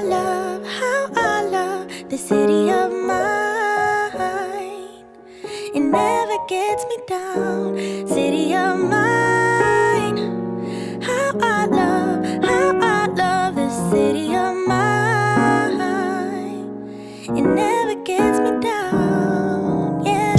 how I love the city of mine. It never gets me down, city of mine. How I love the city of mine. It never gets me down, yeah.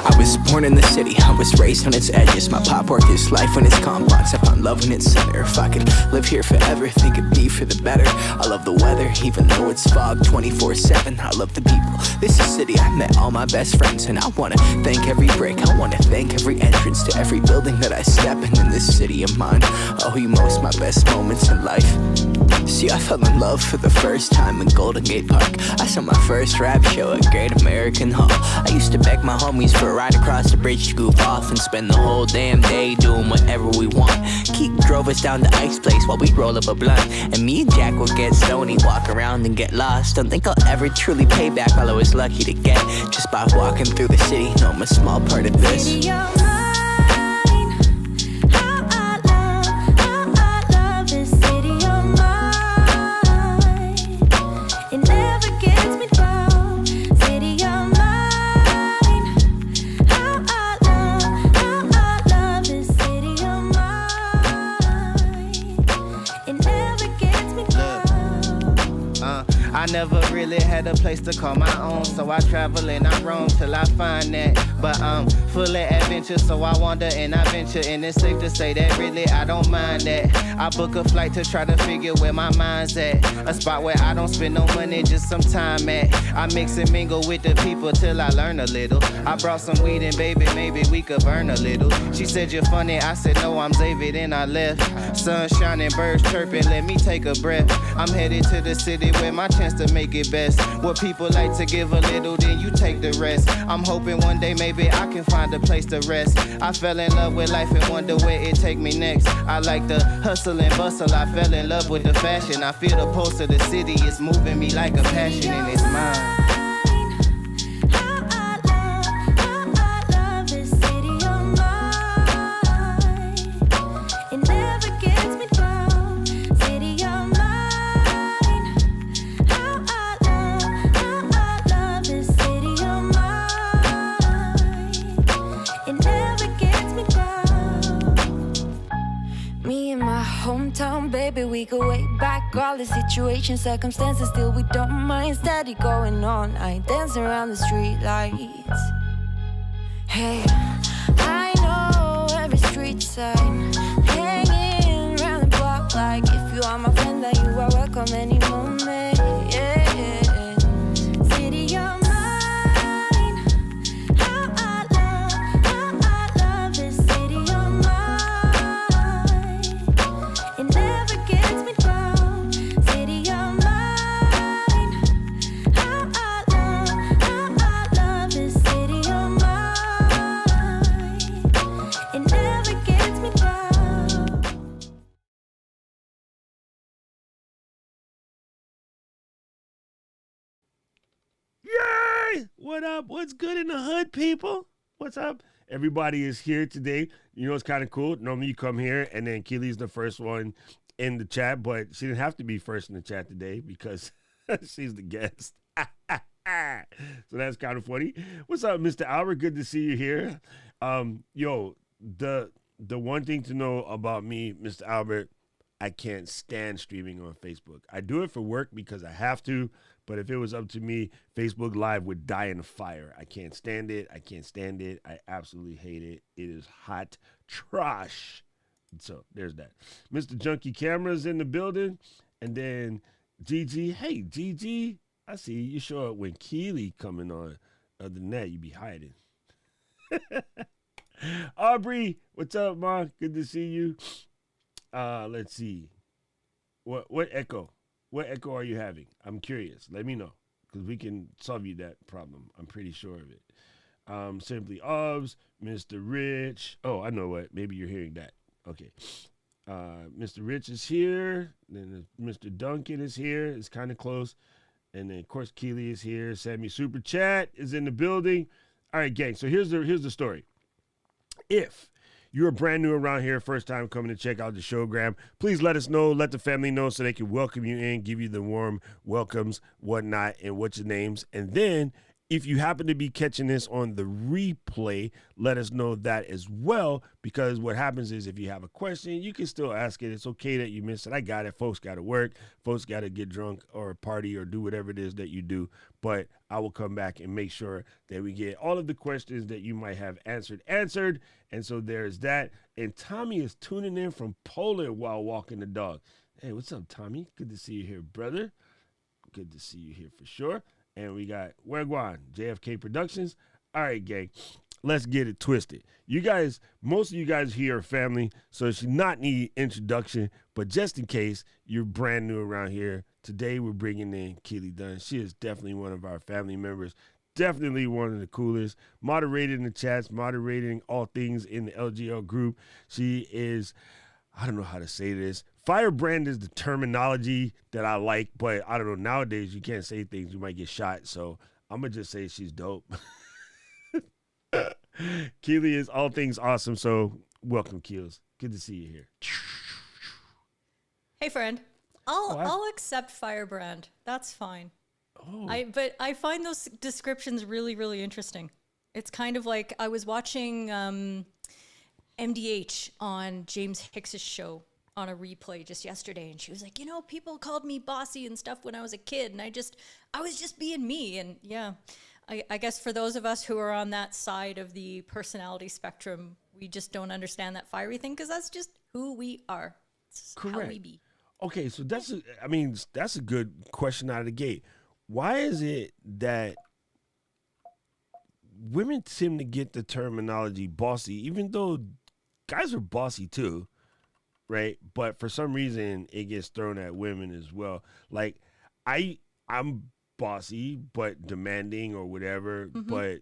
I was born in the city, I was raised on its edges. My pop worked his life when it's complex. I found love in its center. If I could live here forever, think it'd be for the better. I love the weather, even though it's fog 24/7. I love the people, this is city I met all my best friends. And I wanna thank every brick, I wanna thank every entrance to every building that I step in this city of mine. I owe you most my best moments in life. See, I fell in love for the first time in Golden Gate Park. I saw my first rap show at Great American Hall. I used to beg my homies for a ride across the bridge to goof off and spend the whole damn day doing whatever we want. Keith drove us down to Ice Place while we'd roll up a blunt, and me and Jack would get stoney, walk around and get lost. Don't think I'll ever truly pay back all I was lucky to get just by walking through the city. No, I'm a small part of this. City of mine. How I love this city of mine. It never gets me down, city of mine. How I love this city of mine. It never gets me down. I never really had a place to call my own, so I travel and I roam till I find that. But I'm full of adventure, so I wander and I venture, and it's safe to say that really I don't mind that. I book a flight to try to figure where my mind's at, a spot where I don't spend no money, just some time at. I mix and mingle with the people till I learn a little. I brought some weed and baby, maybe we could burn a little. She said you're funny, I said no, I'm Xavier, then I left. Sun shining, birds chirping, let me take a breath. I'm headed to the city where my chance to make it best. Where people like to give a little, then you take the rest. I'm hoping one day maybe I can find a place to rest. I fell in love with life and wonder where it take me next. I like the hustle and bustle, I fell in love with the fashion. I feel the pulse of the city, it's moving me like a passion, and it's mine. How I love this city of mine. It never gets me down, city of mine. How I love this city of mine. It never gets me down. Me and my hometown, baby, we go way back. All the situations, circumstances, still we don't mind. Steady going on, I dance around the street lights. Hey, I know every street sign, hanging around the block like if you are my friend, then you are welcome any moment. Yeah. City of mine. How I love this city of mine. It never gets me down, city of mine. How I love this city of mine. It never gets me down. Yay! What up? What's good in the hood, people? What's up? Everybody is here today. You know, it's kind of cool. Normally you come here and then Keely's the first one in the chat, but she didn't have to be first in the chat today because she's the guest. So that's kind of funny. What's up, Mr. Albert? Good to see you here. Yo, the one thing to know about me, Mr. Albert, I can't stand streaming on Facebook. I do it for work because I have to, but if it was up to me, Facebook Live would die in a fire. I can't stand it. I can't stand it. I absolutely hate it. It is hot trash. So there's that. Mr. Junkie Camera's in the building. And then Gigi. Hey, Gigi. I see you show up when Keely coming on. Other than that, you be hiding. Aubrey, what's up, Ma? Good to see you. Let's see. What echo? What echo are you having? I'm curious. Let me know, because we can solve you that problem. I'm pretty sure of it. Simply Obs, Mr. Rich. Oh, I know what. Maybe you're hearing that. Okay. Mr. Rich is here. Then Mr. Duncan is here. It's kind of close. And then, of course, Keely is here. Sammy Super Chat is in the building. All right, gang. So here's the story. If you're brand new around here, first time coming to check out the showgram, please let us know, let the family know so they can welcome you in, give you the warm welcomes, whatnot, and what's your names. And then if you happen to be catching this on the replay, let us know that as well, because what happens is if you have a question, you can still ask it. It's okay that you missed it. I got it. Folks got to work. Folks got to get drunk or party or do whatever it is that you do. But I will come back and make sure that we get all of the questions that you might have answered. And so there's that. And Tommy is tuning in from Poland while walking the dog. Hey, what's up, Tommy? Good to see you here, brother. Good to see you here for sure. And we got Wagwan, JFK Productions. All right, gang, let's get it twisted. You guys, most of you guys here are family, so it should not need introduction. But just in case you're brand new around here, today we're bringing in Keely Dunn. She is definitely one of our family members, definitely one of the coolest, moderating the chats, moderating all things in the LGL group. She is, I don't know how to say this. Firebrand is the terminology that I like, but I don't know. Nowadays, you can't say things. You might get shot. So I'm going to just say she's dope. Keely is all things awesome. So welcome, Keels. Good to see you here. Hey, friend. I'll accept Firebrand. That's fine. Oh. But I find those descriptions really, really interesting. It's kind of like I was watching MDH on James Hicks's show on a replay just yesterday, and she was like, people called me bossy and stuff when I was a kid, and I was just being me. And yeah, I guess for those of us who are on that side of the personality spectrum, we just don't understand that fiery thing because that's just who we are. It's Correct. how we be. Okay, so that's a good question out of the gate. Why is it that women seem to get the terminology bossy, even though guys are bossy too? Right, but for some reason it gets thrown at women as well. Like I'm bossy but demanding or whatever. Mm-hmm. But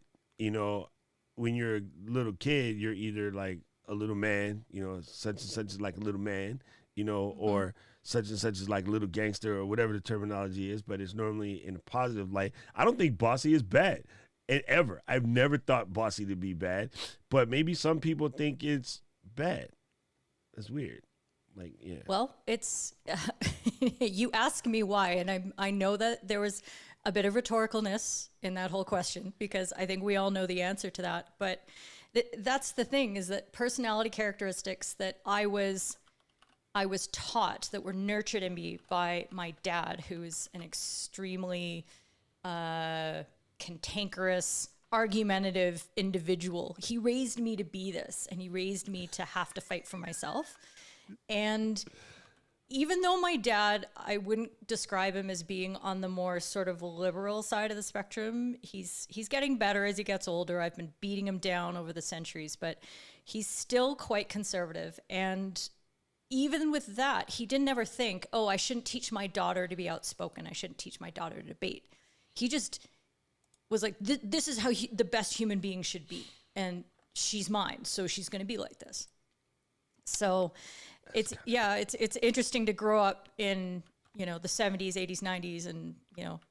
when you're a little kid, you're either like a little man, such and such is like a little man, mm-hmm. or such and such is like a little gangster or whatever the terminology is. But it's normally in a positive light. I don't think bossy is bad. Ever. I've never thought bossy to be bad, but maybe some people think it's bad. That's weird. Like, yeah. Well, it's you ask me why, and I know that there was a bit of rhetoricalness in that whole question because I think we all know the answer to that. But that's the thing, is that personality characteristics that I was taught, that were nurtured in me by my dad, who is an extremely cantankerous, argumentative individual. He raised me to be this, and he raised me to have to fight for myself. And even though my dad, I wouldn't describe him as being on the more sort of liberal side of the spectrum. He's getting better as he gets older. I've been beating him down over the centuries, but he's still quite conservative. And even with that, he didn't ever think, oh, I shouldn't teach my daughter to be outspoken. I shouldn't teach my daughter to debate. He just was like, this is how the best human being should be. And she's mine, so she's going to be like this. So it's interesting to grow up in, the 70s, 80s, 90s, and,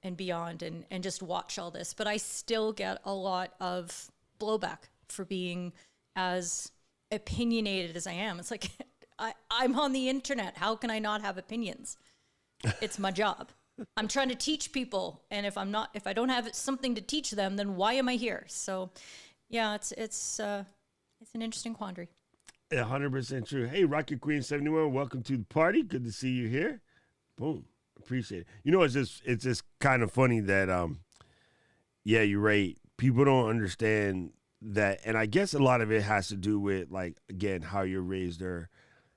and beyond, and just watch all this. But I still get a lot of blowback for being as opinionated as I am. It's like, I'm on the internet. How can I not have opinions? It's my job. I'm trying to teach people. And if I don't have something to teach them, then why am I here? So yeah, it's an interesting quandary. 100% true. Hey, Rocket Queen 71, welcome to the party. Good to see you here. Boom. Appreciate it. It's just kind of funny that, yeah, you're right. People don't understand that. And I guess a lot of it has to do with, like, again, how you're raised or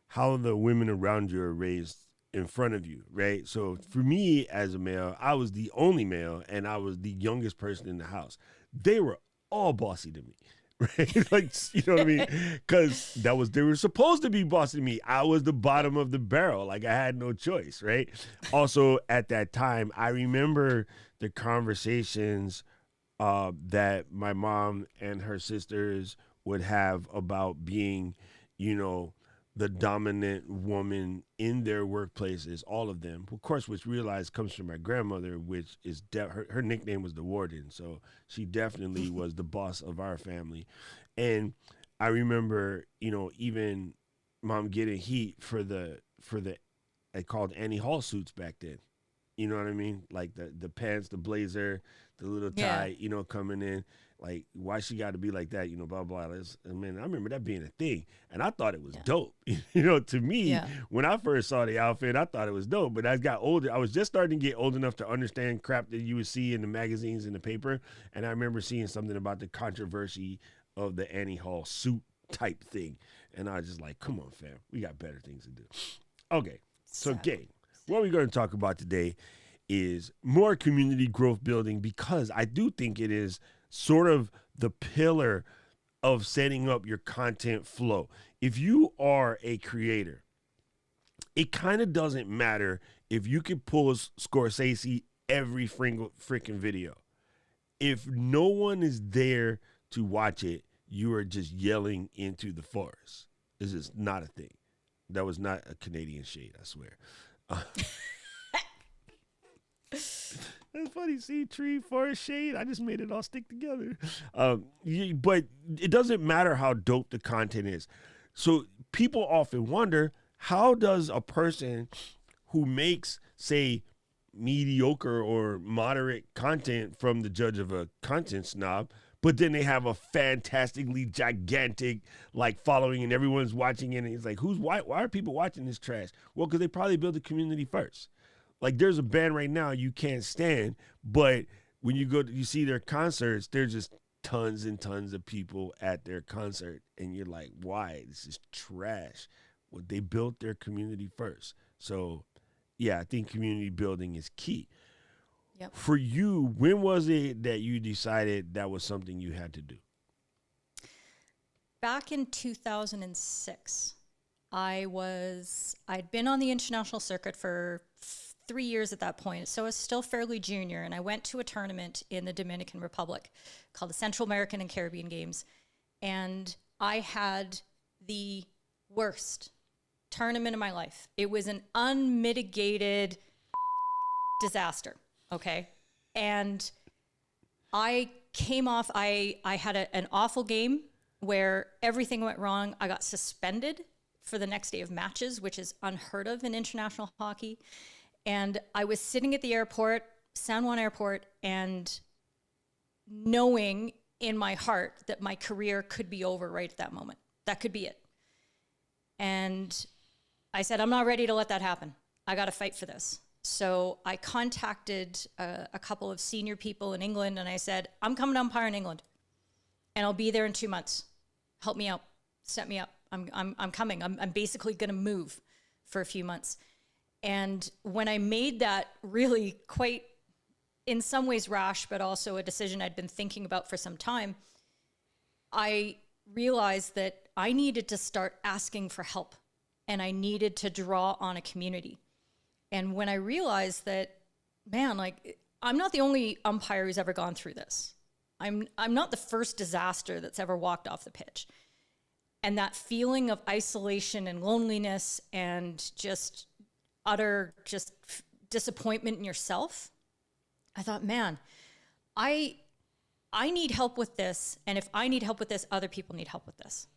how the women around you are raised in front of you, right? So for me as a male, I was the only male and I was the youngest person in the house. They were all bossy to me. Right? Like, you know what I mean? Because they were supposed to be bossing me. I was the bottom of the barrel. Like, I had no choice, right? Also, at that time, I remember the conversations that my mom and her sisters would have about being, the dominant woman in their workplaces, all of them. Of course, which realized comes from my grandmother, which is her nickname was the warden. So she definitely was the boss of our family. And I remember, even mom getting heat for the I called Annie Hall suits back then. You know what I mean? Like the pants, the blazer, the little tie, coming in. Like, why she got to be like that, blah, blah. I remember that being a thing. And I thought it was dope. To me, when I first saw the outfit, I thought it was dope. But as I got older, I was just starting to get old enough to understand crap that you would see in the magazines and the paper. And I remember seeing something about the controversy of the Annie Hall suit type thing. And I was just like, come on, fam. We got better things to do. Okay. So, gang, what we're going to talk about today is more community growth building, because I do think it is sort of the pillar of setting up your content flow. If you are a creator, it kind of doesn't matter if you can pull Scorsese every freaking video. If no one is there to watch it, you are just yelling into the forest. This is not a thing. That was not a Canadian shade, I swear. That's funny. See, tree, forest, shade. I just made it all stick together. But it doesn't matter how dope the content is. So people often wonder, how does a person who makes, say, mediocre or moderate content from the judge of a content snob, but then they have a fantastically gigantic following and everyone's watching it, and it's like, why are people watching this trash? Well, because they probably built a community first. Like, there's a band right now you can't stand, but when you see their concerts, there's just tons and tons of people at their concert, and you're like, why? This is trash. Well, they built their community first. So, yeah, I think community building is key. Yep. For you, when was it that you decided that was something you had to do? Back in 2006, I'd been on the international circuit for 3 years at that point, so I was still fairly junior, and I went to a tournament in the Dominican Republic called the Central American and Caribbean Games, and I had the worst tournament of my life. It was an unmitigated disaster, okay? And I came off, I had an awful game where everything went wrong. I got suspended for the next day of matches, which is unheard of in international hockey. And I was sitting at the airport, San Juan Airport, and knowing in my heart that my career could be over right at that moment. That could be it. And I said, I'm not ready to let that happen. I got to fight for this. So I contacted a couple of senior people in England, and I said, I'm coming to umpire in England, and I'll be there in 2 months. Help me out. Set me up. I'm coming. I'm basically going to move for a few months. And when I made that really quite, in some ways rash, but also a decision I'd been thinking about for some time, I realized that I needed to start asking for help, and I needed to draw on a community. And when I realized that, man, I'm not the only umpire who's ever gone through this. I'm not the first disaster that's ever walked off the pitch. And that feeling of isolation and loneliness and just utter disappointment in yourself, I thought, man, I need help with this. And if I need help with this, other people need help with this.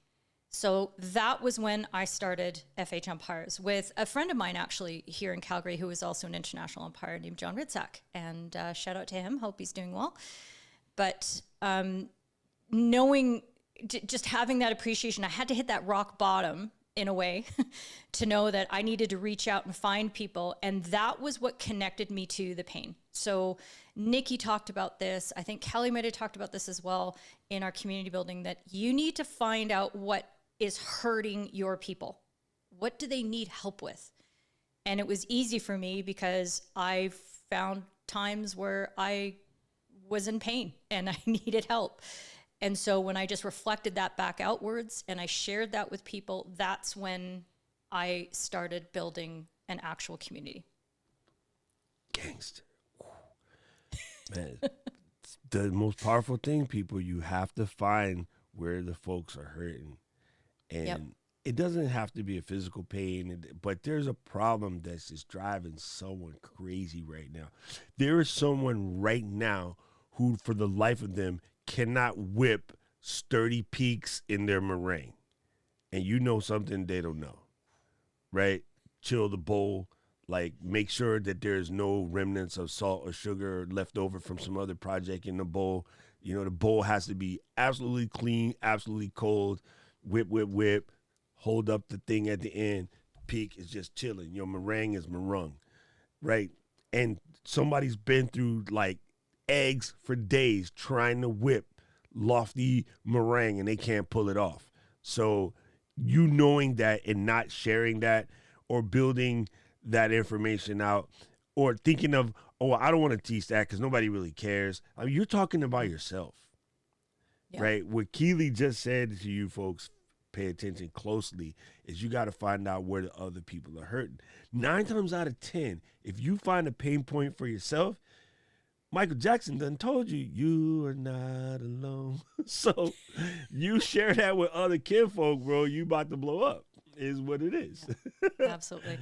So that was when I started FH Umpires with a friend of mine actually here in Calgary who is also an international umpire named John Ritzak. And shout out to him. Hope he's doing well. But just having that appreciation, I had to hit that rock bottom in a way to know that I needed to reach out and find people. And that was what connected me to the pain. So Nikki talked about this. I think Kelly might have talked about this as well in our community building, that you need to find out what is hurting your people. What do they need help with? And it was easy for me because I found times where I was in pain and I needed help. And so when I just reflected that back outwards and I shared that with people, that's when I started building an actual community. Gangster. Man, the most powerful thing, people, you have to find where the folks are hurting. And it doesn't have to be a physical pain, but there's a problem that's just driving someone crazy right now. There is someone right now who, for the life of them, cannot whip sturdy peaks in their meringue, and you know something they don't know, right? Chill the bowl, like make sure that there's no remnants of salt or sugar left over from some other project in the bowl. You know, the bowl has to be absolutely clean, absolutely cold. Whip, whip, whip. Hold up the thing at the end. Peak is just chilling. Your meringue is meringue, right? And somebody's been through like eggs for days trying to whip lofty meringue and they can't pull it off. So you knowing that and not sharing that or building that information out or thinking of, oh, I don't want to teach that because nobody really cares. I mean, you're talking about yourself, right? What Keely just said to you folks, pay attention closely, is you got to find out where the other people are hurting. 9 times out of 10, if you find a pain point for yourself, Michael Jackson done told you, you are not alone. So you share that with other kinfolk, bro, you about to blow up, is what it is. Absolutely.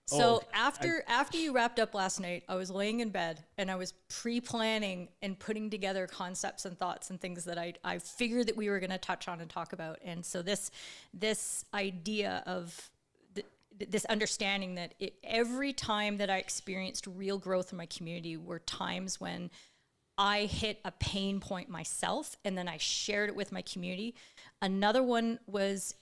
So after you wrapped up last night, I was laying in bed and I was pre-planning and putting together concepts and thoughts and things that I figured that we were going to touch on and talk about. And so this idea of this understanding that every time that I experienced real growth in my community were times when I hit a pain point myself and then I shared it with my community. Another one was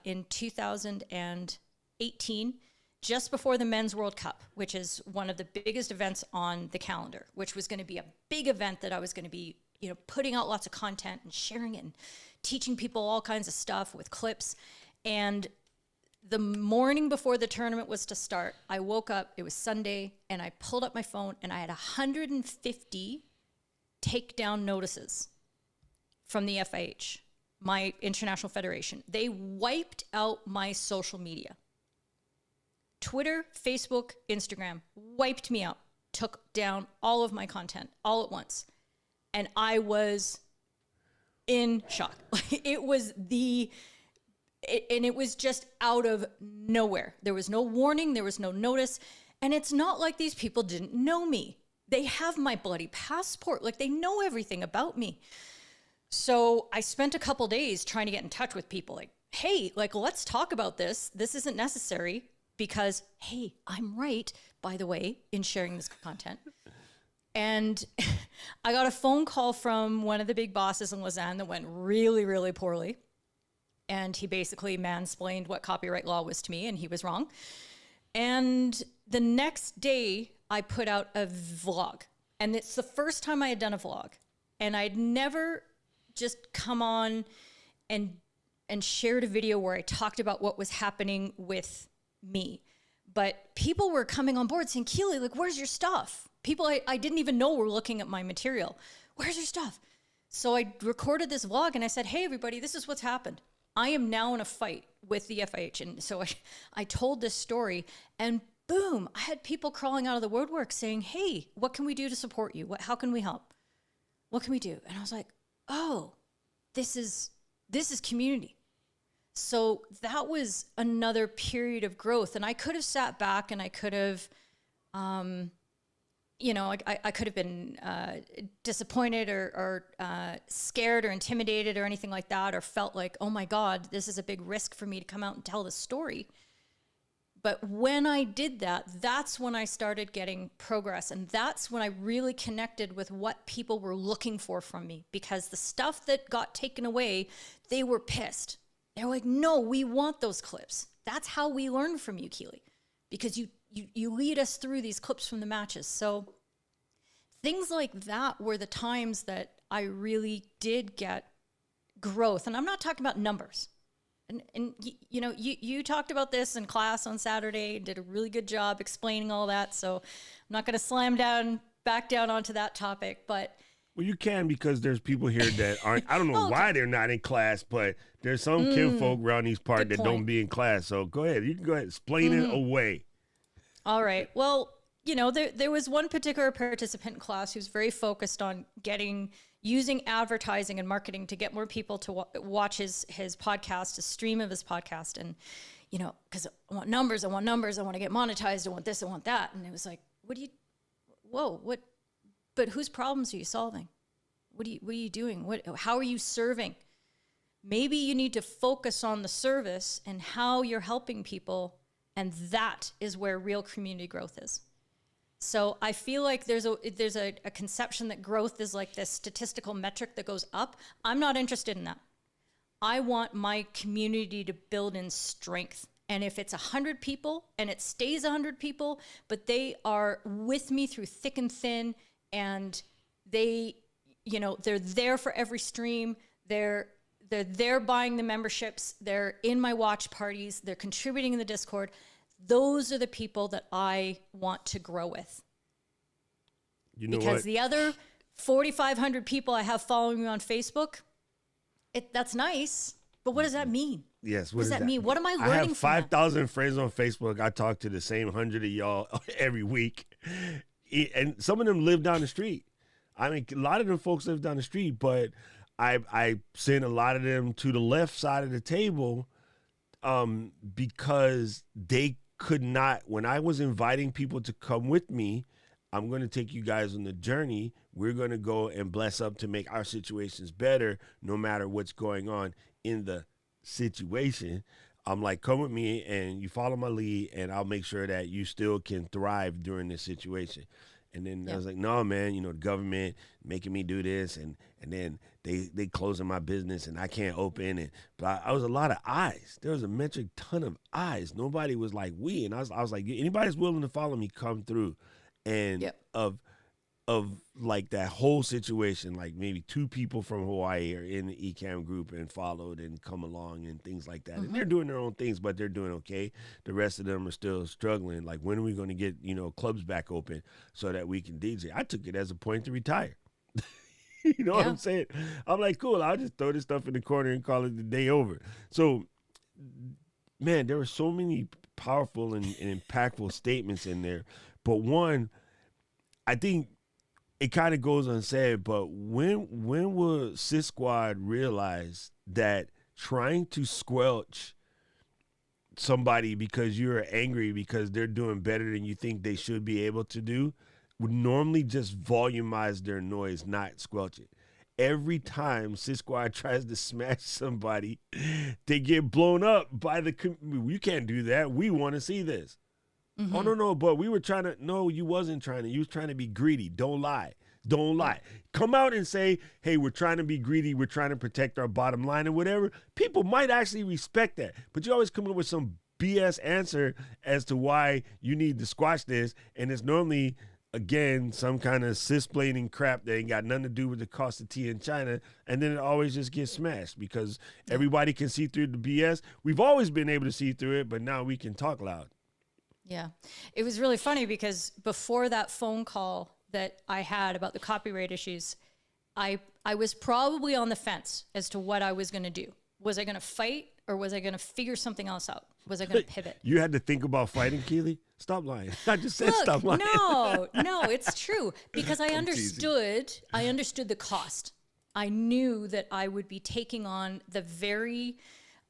in 2018, just before the Men's World Cup, which is one of the biggest events on the calendar, which was going to be a big event that I was going to be, putting out lots of content and sharing it and teaching people all kinds of stuff with clips. And the morning before the tournament was to start, I woke up, it was Sunday, and I pulled up my phone and I had 150 takedown notices from the FIH, my international federation. They wiped out my social media. Twitter, Facebook, Instagram, wiped me out, took down all of my content all at once. And I was in shock. It was just out of nowhere. There was no warning, there was no notice. And it's not like these people didn't know me. They have my bloody passport. Like, they know everything about me. So I spent a couple days trying to get in touch with people like, hey, like, let's talk about this. This isn't necessary because, hey, I'm right, by the way, in sharing this content. And I got a phone call from one of the big bosses in Lausanne that went really, really poorly. And he basically mansplained what copyright law was to me, and he was wrong. And the next day, I put out a vlog. And it's the first time I had done a vlog. And I'd never just come on and shared a video where I talked about what was happening with me. But people were coming on board saying, Keely, like, where's your stuff? People I didn't even know were looking at my material. Where's your stuff? So I recorded this vlog and I said, hey, everybody, this is what's happened. I am now in a fight with the FIH. And so I told this story and boom, I had people crawling out of the woodwork saying, hey, what can we do to support you? How can we help? What can we do? And I was like, oh, this is community. So that was another period of growth. And I could have sat back and I could have, I could have been disappointed or scared or intimidated or anything like that, or felt like, oh my God, this is a big risk for me to come out and tell this story. But when I did that, that's when I started getting progress. And that's when I really connected with what people were looking for from me, because the stuff that got taken away, they were pissed. They're like, no, we want those clips. That's how we learn from you, Keely, because you lead us through these clips from the matches. So things like that were the times that I really did get growth. And I'm not talking about numbers. And you talked about this in class on Saturday and did a really good job explaining all that. So I'm not going to back down onto that topic, but. Well, you can, because there's people here that aren't, I don't know why they're not in class, but there's some kinfolk around these parts that don't be in class. So go ahead. You can go ahead and explain it away. All right. Well, there was one particular participant in class who's very focused on using advertising and marketing to get more people to watch his podcast, a stream of his podcast. And, because I want numbers, I want to get monetized, I want this, I want that. And it was like, but whose problems are you solving? What are you doing? How are you serving? Maybe you need to focus on the service and how you're helping people. And that is where real community growth is. So I feel like there's a conception that growth is like this statistical metric that goes up. I'm not interested in that. I want my community to build in strength. And if it's 100 people and it stays 100 people, but they are with me through thick and thin, and they're there for every stream. They're there buying the memberships. They're in my watch parties. They're contributing in the Discord. Those are the people that I want to grow with. You know because what? the other 4,500 people I have following me on Facebook, that's nice, but what does that mean? Yes. What does that mean? What am I learning I have from 5,000 friends on Facebook. I talk to the same 100 of y'all every week. And some of them live down the street. I mean, a lot of them folks live down the street, but I send a lot of them to the left side of the table because they could not, when I was inviting people to come with me, I'm going to take you guys on the journey. We're going to go and bless up to make our situations better, no matter what's going on in the situation. I'm like, come with me and you follow my lead, and I'll make sure that you still can thrive during this situation. And then I was like, no, man, the government making me do this, and then they closing my business and I can't open it. But I was a lot of eyes. There was a metric ton of eyes. Nobody was like we. And I was like, anybody's willing to follow me, come through. And of like that whole situation, like maybe 2 people from Hawaii are in the ECAM group and followed and come along and things like that. And they're doing their own things, but they're doing okay. The rest of them are still struggling. Like, when are we going to get, clubs back open so that we can DJ? I took it as a point to retire. You know what I'm saying? I'm like, cool, I'll just throw this stuff in the corner and call it the day over. So, man, there were so many powerful and impactful statements in there. But one, I think it kind of goes unsaid, but when will Sis Squad realize that trying to squelch somebody because you're angry because they're doing better than you think they should be able to do would normally just volumize their noise, not squelch it? Every time Sis Squad tries to smash somebody, they get blown up by you can't do that. We want to see this. Mm-hmm. Oh, no, but we were trying to. No, you wasn't trying to. You was trying to be greedy. Don't lie. Don't lie. Come out and say, hey, we're trying to be greedy. We're trying to protect our bottom line and whatever. People might actually respect that. But you always come up with some BS answer as to why you need to squash this. And it's normally, again, some kind of cisplaining crap that ain't got nothing to do with the cost of tea in China. And then it always just gets smashed because everybody can see through the BS. We've always been able to see through it, but now we can talk loud. Yeah. It was really funny because before that phone call that I had about the copyright issues, I was probably on the fence as to what I was going to do. Was I going to fight, or was I going to figure something else out? Was I going to pivot? You had to think about fighting, Keely? Stop lying. I just said stop lying. No, it's true. Because I understood the cost. I knew that I would be taking on the very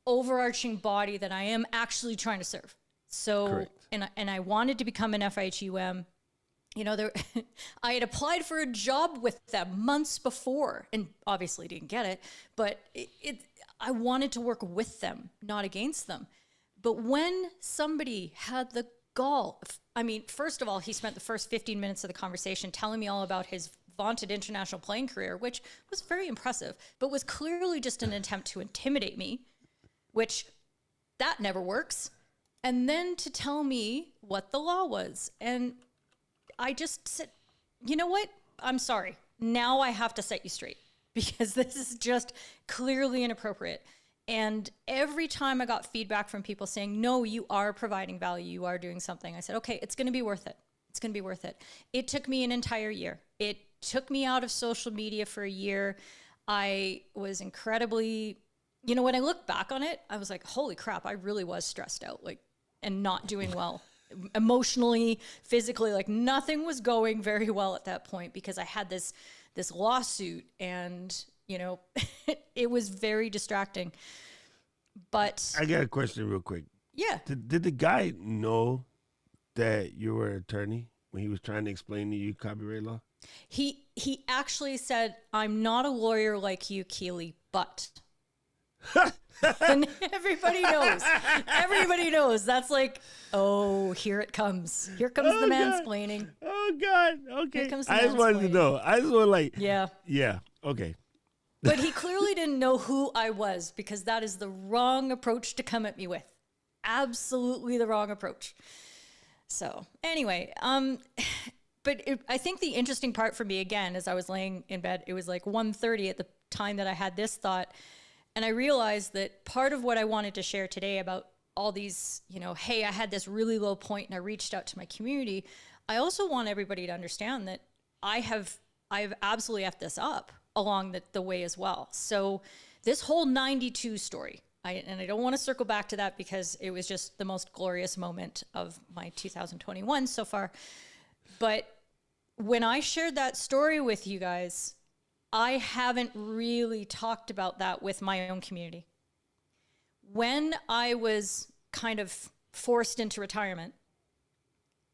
overarching body that I am actually trying to serve. So, and I wanted to become an FIHUM. I had applied for a job with them months before and obviously didn't get it, but I wanted to work with them, not against them. But when somebody had the gall, first of all, he spent the first 15 minutes of the conversation telling me all about his vaunted international playing career, which was very impressive, but was clearly just an attempt to intimidate me, which that never works. And then to tell me what the law was. And I just said, you know what? I'm sorry. Now I have to set you straight because this is just clearly inappropriate. And every time I got feedback from people saying, no, you are providing value, you are doing something, I said, okay, it's going to be worth it. It's going to be worth it. It took me an entire year. It took me out of social media for a year. I was incredibly, when I look back on it, I was like, holy crap, I really was stressed out, and not doing well. Emotionally, physically, nothing was going very well at that point because I had this lawsuit and, it was very distracting. But I got a question real quick. Yeah. Did the guy know that you were an attorney when he was trying to explain to you copyright law? He actually said, I'm not a lawyer like you, Keely, but. And everybody knows. Everybody knows. That's like, oh, here it comes. Here comes the God. mansplaining. Oh God. Okay. Here comes the I just wanted to mansplaining. know. I just want like. Yeah. Yeah. Okay. But he clearly didn't know who I was, because that is the wrong approach to come at me with. Absolutely the wrong approach. So anyway, but I think the interesting part for me, again, as I was laying in bed, it was like 1:30 at the time that I had this thought. And I realized that part of what I wanted to share today about all these, hey, I had this really low point and I reached out to my community. I also want everybody to understand that I've absolutely effed this up along the way as well. So this whole 92 story, and I don't want to circle back to that because it was just the most glorious moment of my 2021 so far. But when I shared that story with you guys, I haven't really talked about that with my own community. When I was kind of forced into retirement,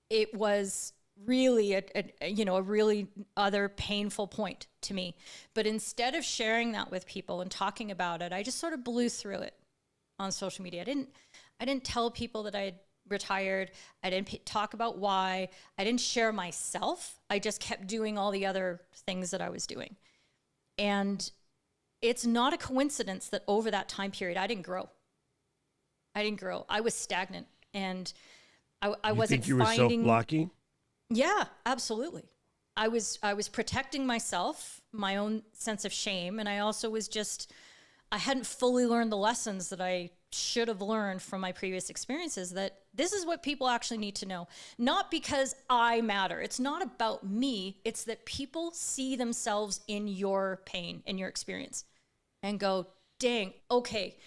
it was really a really other painful point to me. But instead of sharing that with people and talking about it, I just sort of blew through it on social media. I didn't tell people that I had retired. I didn't talk about why. I didn't share myself. I just kept doing all the other things that I was doing. And it's not a coincidence that over that time period, I didn't grow. I was stagnant, and I wasn't think you were finding. self-blocking? Yeah, absolutely. I was protecting myself, my own sense of shame, and I also I hadn't fully learned the lessons that I should have learned from my previous experiences, that this is what people actually need to know. Not because I matter. It's not about me. It's that people see themselves in your pain, in your experience, and go, dang, okay,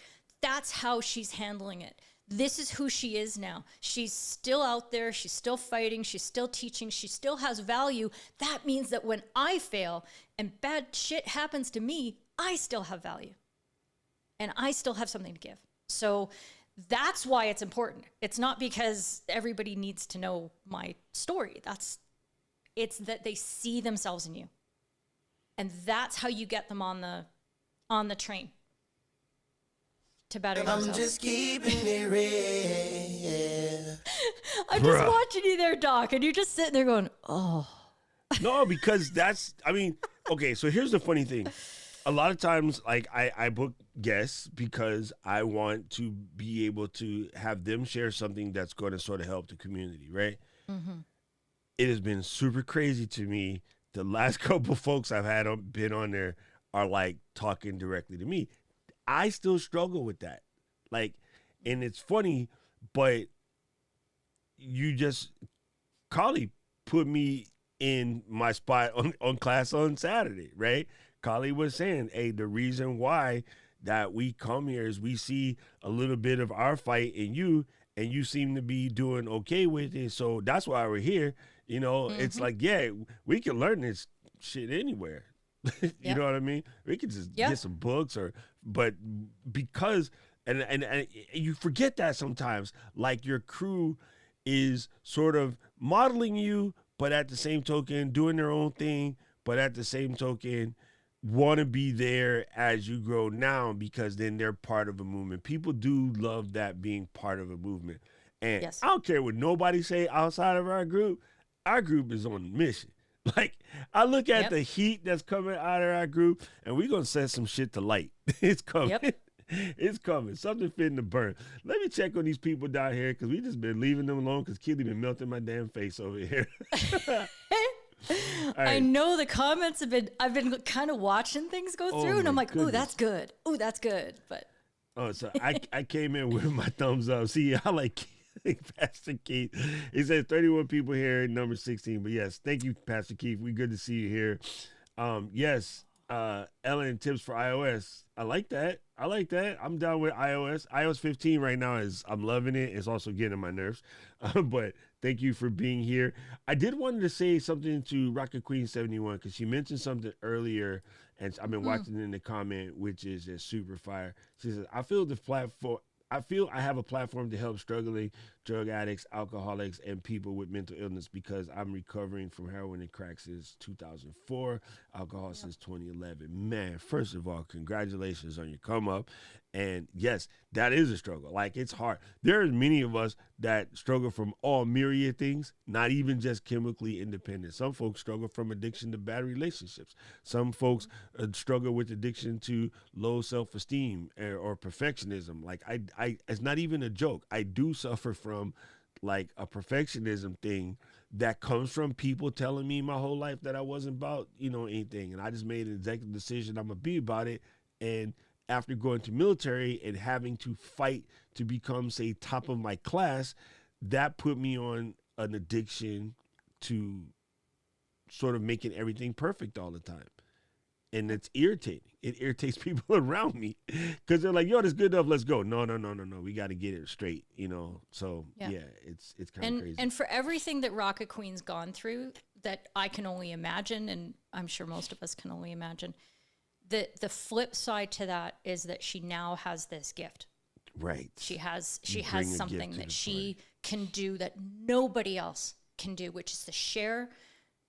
that's how she's handling it. This is who she is now. She's still out there. She's still fighting. She's still teaching. She still has value. That means that when I fail and bad shit happens to me, I still have value. And I still have something to give. So that's why it's important. It's not because everybody needs to know my story. It's that they see themselves in you. And that's how you get them on the train to better themselves. I'm just keeping it real. I'm just watching you there, Doc, and you're just sitting there going, oh. No, because okay, so here's the funny thing. A lot of times, like, I book guests because I want to be able to have them share something that's going to sort of help the community, right? Mm-hmm. It has been super crazy to me. The last couple folks I've had been on there are, like, talking directly to me. I still struggle with that. Like, and it's funny, but Carly put me in my spot on class on Saturday, right? Carly was saying, hey, the reason why that we come here is we see a little bit of our fight in you, and you seem to be doing okay with it. So that's why we're here. It's like, yeah, we can learn this shit anywhere. You know what I mean? We could just get some books but because, and you forget that sometimes, like, your crew is sort of modeling you, but at the same token, doing their own thing, but at the same token, want to be there as you grow now, because then they're part of a movement. People do love that, being part of a movement. And I don't care what nobody say outside of our group is on a mission. Like, I look at the heat that's coming out of our group, and we're going to set some shit to light. It's coming. Yep. It's coming. Something fitting to burn. Let me check on these people down here, because we just been leaving them alone, because Keely been melting my damn face over here. Right. I know the comments I've been kind of watching things go through, and I'm like, ooh, that's good. Ooh, that's good. But so I came in with my thumbs up. See, I like Pastor Keith. He said 31 people here, number 16. But yes, thank you, Pastor Keith. We good to see you here. Yes, Ellen, tips for iOS. I like that. I'm down with iOS. iOS 15 right now I'm loving it. It's also getting on my nerves. But thank you for being here. I did want to say something to Rocket Queen 71, because she mentioned something earlier, and I've been watching it in the comment, which is super fire. She says, I feel I have a platform to help struggling drug addicts, alcoholics, and people with mental illness, because I'm recovering from heroin and crack since 2004, alcohol since 2011. Man, first of all, congratulations on your come up. And yes, that is a struggle. Like, it's hard. There are many of us that struggle from all myriad things, not even just chemically independent. Some folks struggle from addiction to bad relationships. Some folks struggle with addiction to low self-esteem or perfectionism. Like, I, it's not even a joke. I do suffer from like a perfectionism thing that comes from people telling me my whole life that I wasn't about, anything. And I just made an executive decision I'm going to be about it. And after going to military and having to fight to become, say, top of my class, that put me on an addiction to sort of making everything perfect all the time. And it's irritating. It irritates people around me because they're like, yo, this good enough. Let's go. No. We got to get it straight, So, yeah, it's kind of crazy. And for everything that Rocket Queen's gone through that I can only imagine, and I'm sure most of us can only imagine, the flip side to that is that she now has this gift. Right. She has something that she can do that nobody else can do, which is to share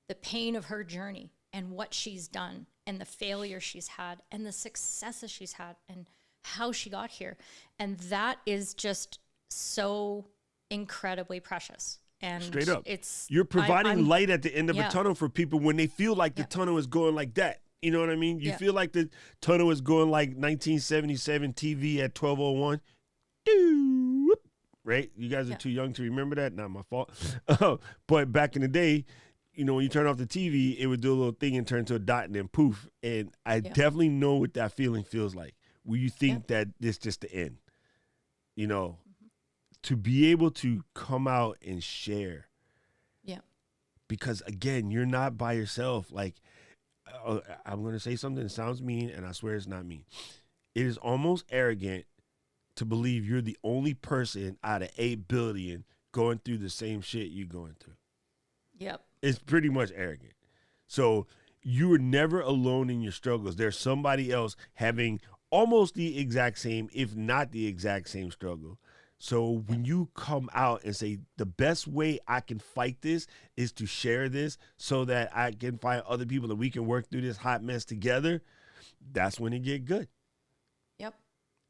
the pain of her journey and what she's done and the failure she's had and the successes she's had and how she got here. And that is just so incredibly precious. And straight up, it's you're providing light at the end of yeah. a tunnel for people when they feel like the tunnel is going like that. You know what I mean? You feel like the tunnel is going like 1977 TV at 12:01. Right? You guys are too young to remember that. Not my fault. But back in the day, when you turn off the TV, it would do a little thing and turn to a dot and then poof. And I definitely know what that feeling feels like. Where you think that this just the end. To be able to come out and share. Yeah. Because again, you're not by yourself. Like, I'm going to say something that sounds mean, and I swear it's not mean. It is almost arrogant to believe you're the only person out of 8 billion going through the same shit you're going through. Yep. It's pretty much arrogant. So you were never alone in your struggles. There's somebody else having almost the exact same, if not the exact same struggle. So when you come out and say, the best way I can fight this is to share this so that I can find other people and we can work through this hot mess together, that's when it get good. Yep.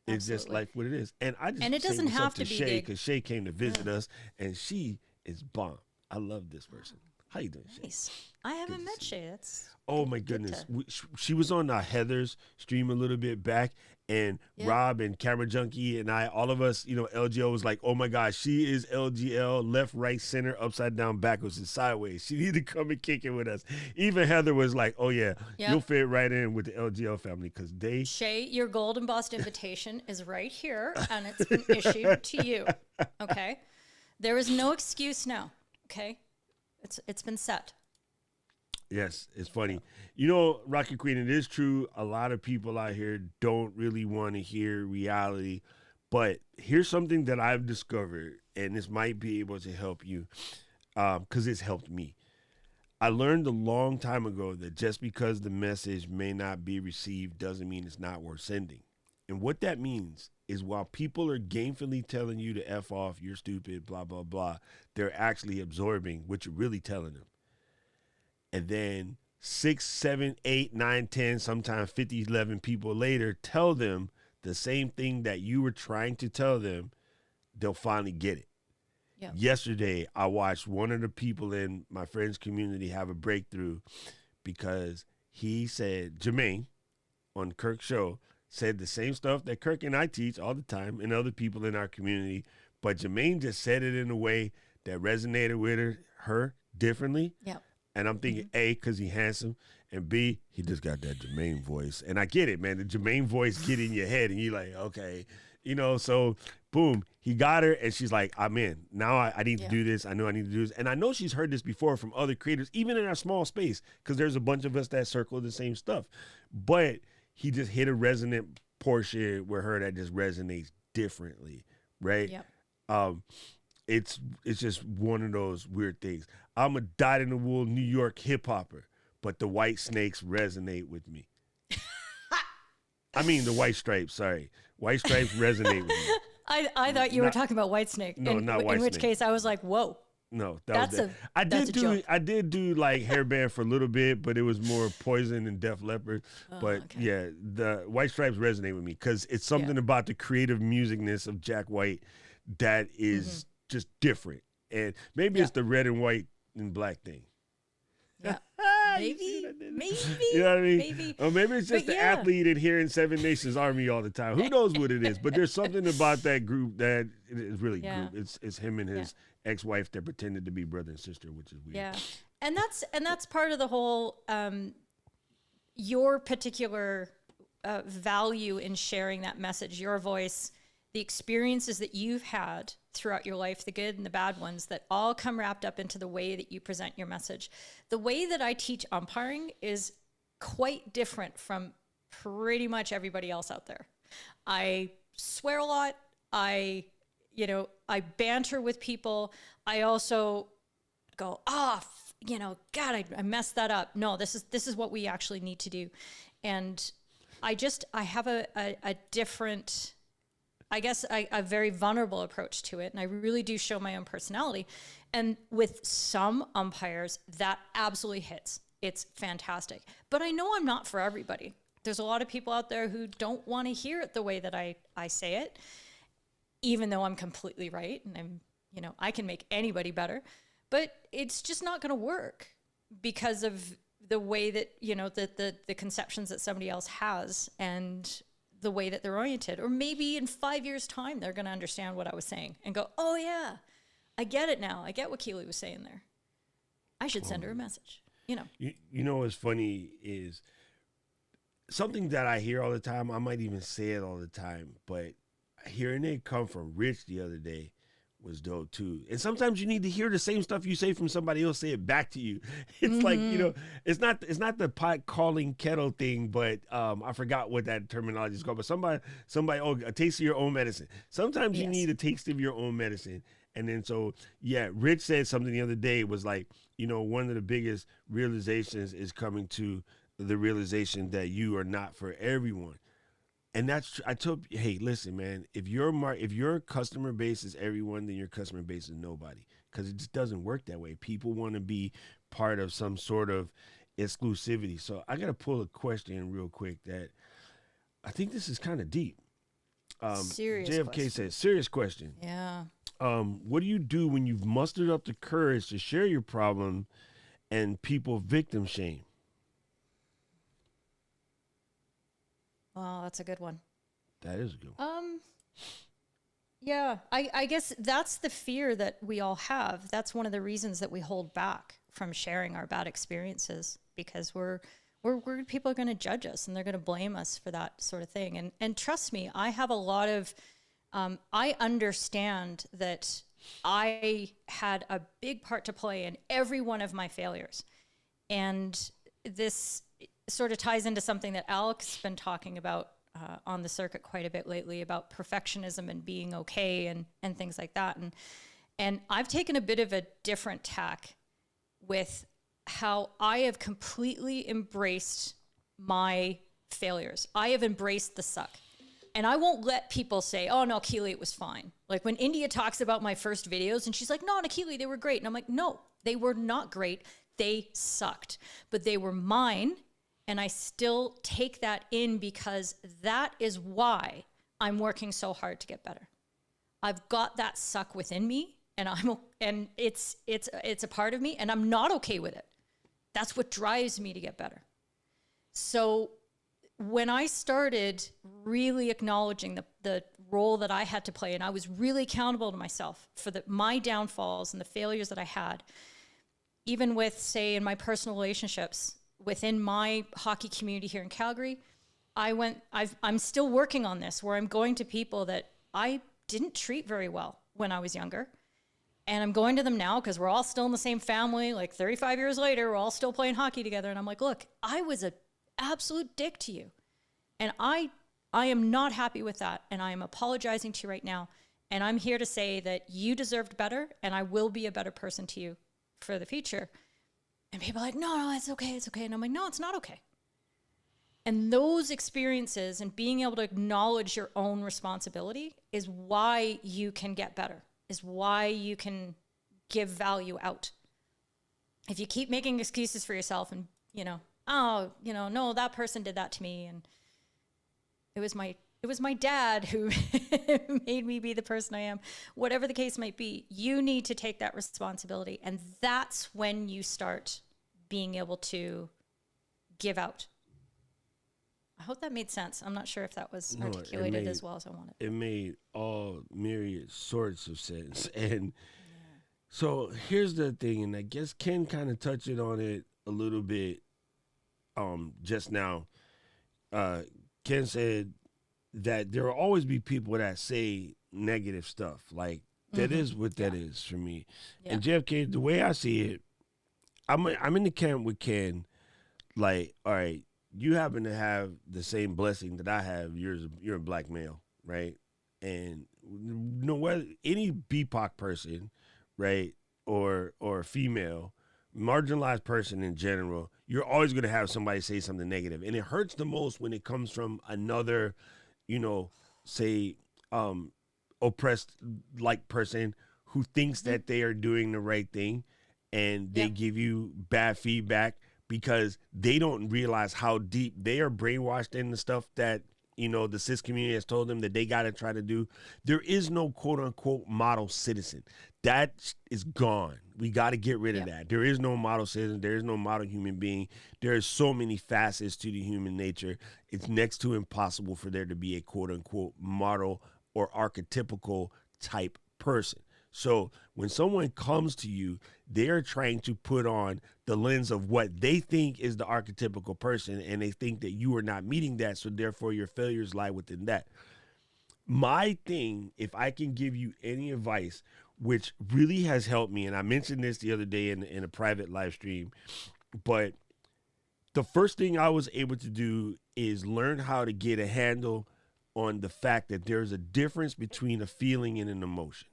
It's just like what it is. And I just it doesn't have to be Shay big. because Shay came to visit us and she is bomb. I love this person. How you doing, Shay? Nice. I haven't met Shay. That's oh my goodness. She was on Heather's stream a little bit back, and Rob and Camera Junkie and I, all of us, LGL was like, oh my gosh, she is LGL, left, right, center, upside down, backwards, and sideways. She need to come and kick it with us. Even Heather was like, oh yeah, you'll fit right in with the LGL family because they. Shay, your Gold Embossed invitation is right here, and it's been issued to you. Okay? There is no excuse now. Okay? It's been set. Yes, it's funny. Rocky Queen, it is true. A lot of people out here don't really want to hear reality. But here's something that I've discovered, and this might be able to help you because it's helped me. I learned a long time ago that just because the message may not be received doesn't mean it's not worth sending. And what that means is while people are gamefully telling you to F off, you're stupid, blah, blah, blah, they're actually absorbing what you're really telling them. And then 6, 7, 8, 9, 10, sometimes 50, 11 people later tell them the same thing that you were trying to tell them, they'll finally get it. Yep. Yesterday, I watched one of the people in my friend's community have a breakthrough because he said, Jermaine, on Kirk's show, said the same stuff that Kirk and I teach all the time and other people in our community, but Jermaine just said it in a way that resonated with her differently. Yep. And I'm thinking, A, because he's handsome, and B, he just got that Jermaine voice. And I get it, man. The Jermaine voice get in your head, and you're like, okay. So boom, he got her, and she's like, I'm in. Now I need to do this. I know I need to do this. And I know she's heard this before from other creators, even in our small space, because there's a bunch of us that circle the same stuff. But he just hit a resonant portion with her that just resonates differently, right? Yep. It's just one of those weird things. I'm a dyed-in-the-wool New York hip-hopper, but the white snakes resonate with me. I mean the white stripes, sorry. White stripes resonate with me. I thought you were talking about Whitesnake. No, not Whitesnake. In which case I was like, whoa. No, That's was a- that. I that's did a do joke. I did do like hairband for a little bit, but it was more Poison and Def Leppard. But okay. yeah, the White Stripes resonate with me because it's something about the creative musicness of Jack White that is just different. And maybe it's the red and white and black thing. Yeah. You see what I did? Maybe. You know what I mean? Maybe. Or maybe it's just But the yeah. athlete adhering Seven Nations Army all the time. Who knows what it is? But there's something about that group that is really Yeah. group. It's him and his ex-wife that pretended to be brother and sister, which is weird. Yeah. And that's part of the whole your particular value in sharing that message, your voice, the experiences that you've had throughout your life, the good and the bad ones, that all come wrapped up into the way that you present your message. The way that I teach umpiring is quite different from pretty much everybody else out there. I swear a lot. I banter with people. I also go, God, I messed that up. No, this is what we actually need to do. And I have a different, I guess, a very vulnerable approach to it. And I really do show my own personality. And with some umpires, that absolutely hits. It's fantastic. But I know I'm not for everybody. There's a lot of people out there who don't want to hear it the way that I say it, even though I'm completely right. And I can make anybody better. But it's just not going to work because of the way that, the conceptions that somebody else has and the way that they're oriented. Or maybe in 5 years' time, they're going to understand what I was saying and go, oh, yeah, I get it now. I get what Keely was saying there. I should send her a message, You know what's funny is something that I hear all the time. I might even say it all the time, but hearing it come from Rich the other day was dope too. And sometimes you need to hear the same stuff you say from somebody else, say it back to you. It's like, it's not the pot calling kettle thing, but I forgot what that terminology is called. But somebody, a taste of your own medicine. Sometimes you need a taste of your own medicine. And then Rich said something the other day, was like, one of the biggest realizations is coming to the realization that you are not for everyone. And that's, I told, hey, listen, man, if your customer base is everyone, then your customer base is nobody, because it just doesn't work that way. People want to be part of some sort of exclusivity. So I got to pull a question in real quick that I think this is kind of deep. Serious JFK question. says, serious question. Yeah. What do you do when you've mustered up the courage to share your problem and people victim shame? Well, that's a good one. That is a good one. Yeah, I guess that's the fear that we all have. That's one of the reasons that we hold back from sharing our bad experiences, because we're people are going to judge us and they're going to blame us for that sort of thing. And trust me, I have a lot of, I understand that I had a big part to play in every one of my failures. And this sort of ties into something that Alex has been talking about on the circuit quite a bit lately, about perfectionism and being okay and things like that. And I've taken a bit of a different tack with how I have completely embraced my failures. I have embraced the suck. And I won't let people say, oh no, Keely, it was fine. Like when India talks about my first videos and she's like, no, Keely, they were great. And I'm like, no, they were not great. They sucked, but they were mine. And I still take that in because that is why I'm working so hard to get better. I've got that suck within me, and it's a part of me, and I'm not okay with it. That's what drives me to get better. So when I started really acknowledging the role that I had to play, and I was really accountable to myself for my downfalls and the failures that I had, even with, say, in my personal relationships, within my hockey community here in Calgary, I'm still working on this, where I'm going to people that I didn't treat very well when I was younger. And I'm going to them now because we're all still in the same family. Like 35 years later, we're all still playing hockey together. And I'm like, look, I was an absolute dick to you. And I am not happy with that. And I am apologizing to you right now. And I'm here to say that you deserved better, and I will be a better person to you for the future. And people are like, no, it's okay, it's okay. And I'm like, no, it's not okay. And those experiences and being able to acknowledge your own responsibility is why you can get better, is why you can give value out. If you keep making excuses for yourself and, oh, no, that person did that to me. And it was my dad who made me be the person I am. Whatever the case might be, you need to take that responsibility. And that's when you start being able to give out. I hope that made sense. I'm not sure if that was articulated as well as I wanted. It made all myriad sorts of sense. And so here's the thing, and I guess Ken kind of touched on it a little bit just now. Ken said that there will always be people that say negative stuff. Like, that is what that is for me. Yeah. And JFK, the way I see it, I'm in the camp with Ken. Like, all right, you happen to have the same blessing that I have. You're a black male, right? And whether any BIPOC person, right, or female, marginalized person in general, you're always going to have somebody say something negative. And it hurts the most when it comes from another, say, oppressed like person who thinks that they are doing the right thing, and they give you bad feedback because they don't realize how deep they are brainwashed in the stuff that, the cis community has told them that they got to try to do. There is no quote unquote model citizen. That is gone. We got to get rid of that. There is no model citizen. There is no model human being. There are so many facets to the human nature. It's next to impossible for there to be a quote unquote model or archetypical type person. So when someone comes to you, they're trying to put on the lens of what they think is the archetypical person, and they think that you are not meeting that, so therefore your failures lie within that. My thing, if I can give you any advice, which really has helped me, and I mentioned this the other day in a private live stream, but the first thing I was able to do is learn how to get a handle on the fact that there's a difference between a feeling and an emotion.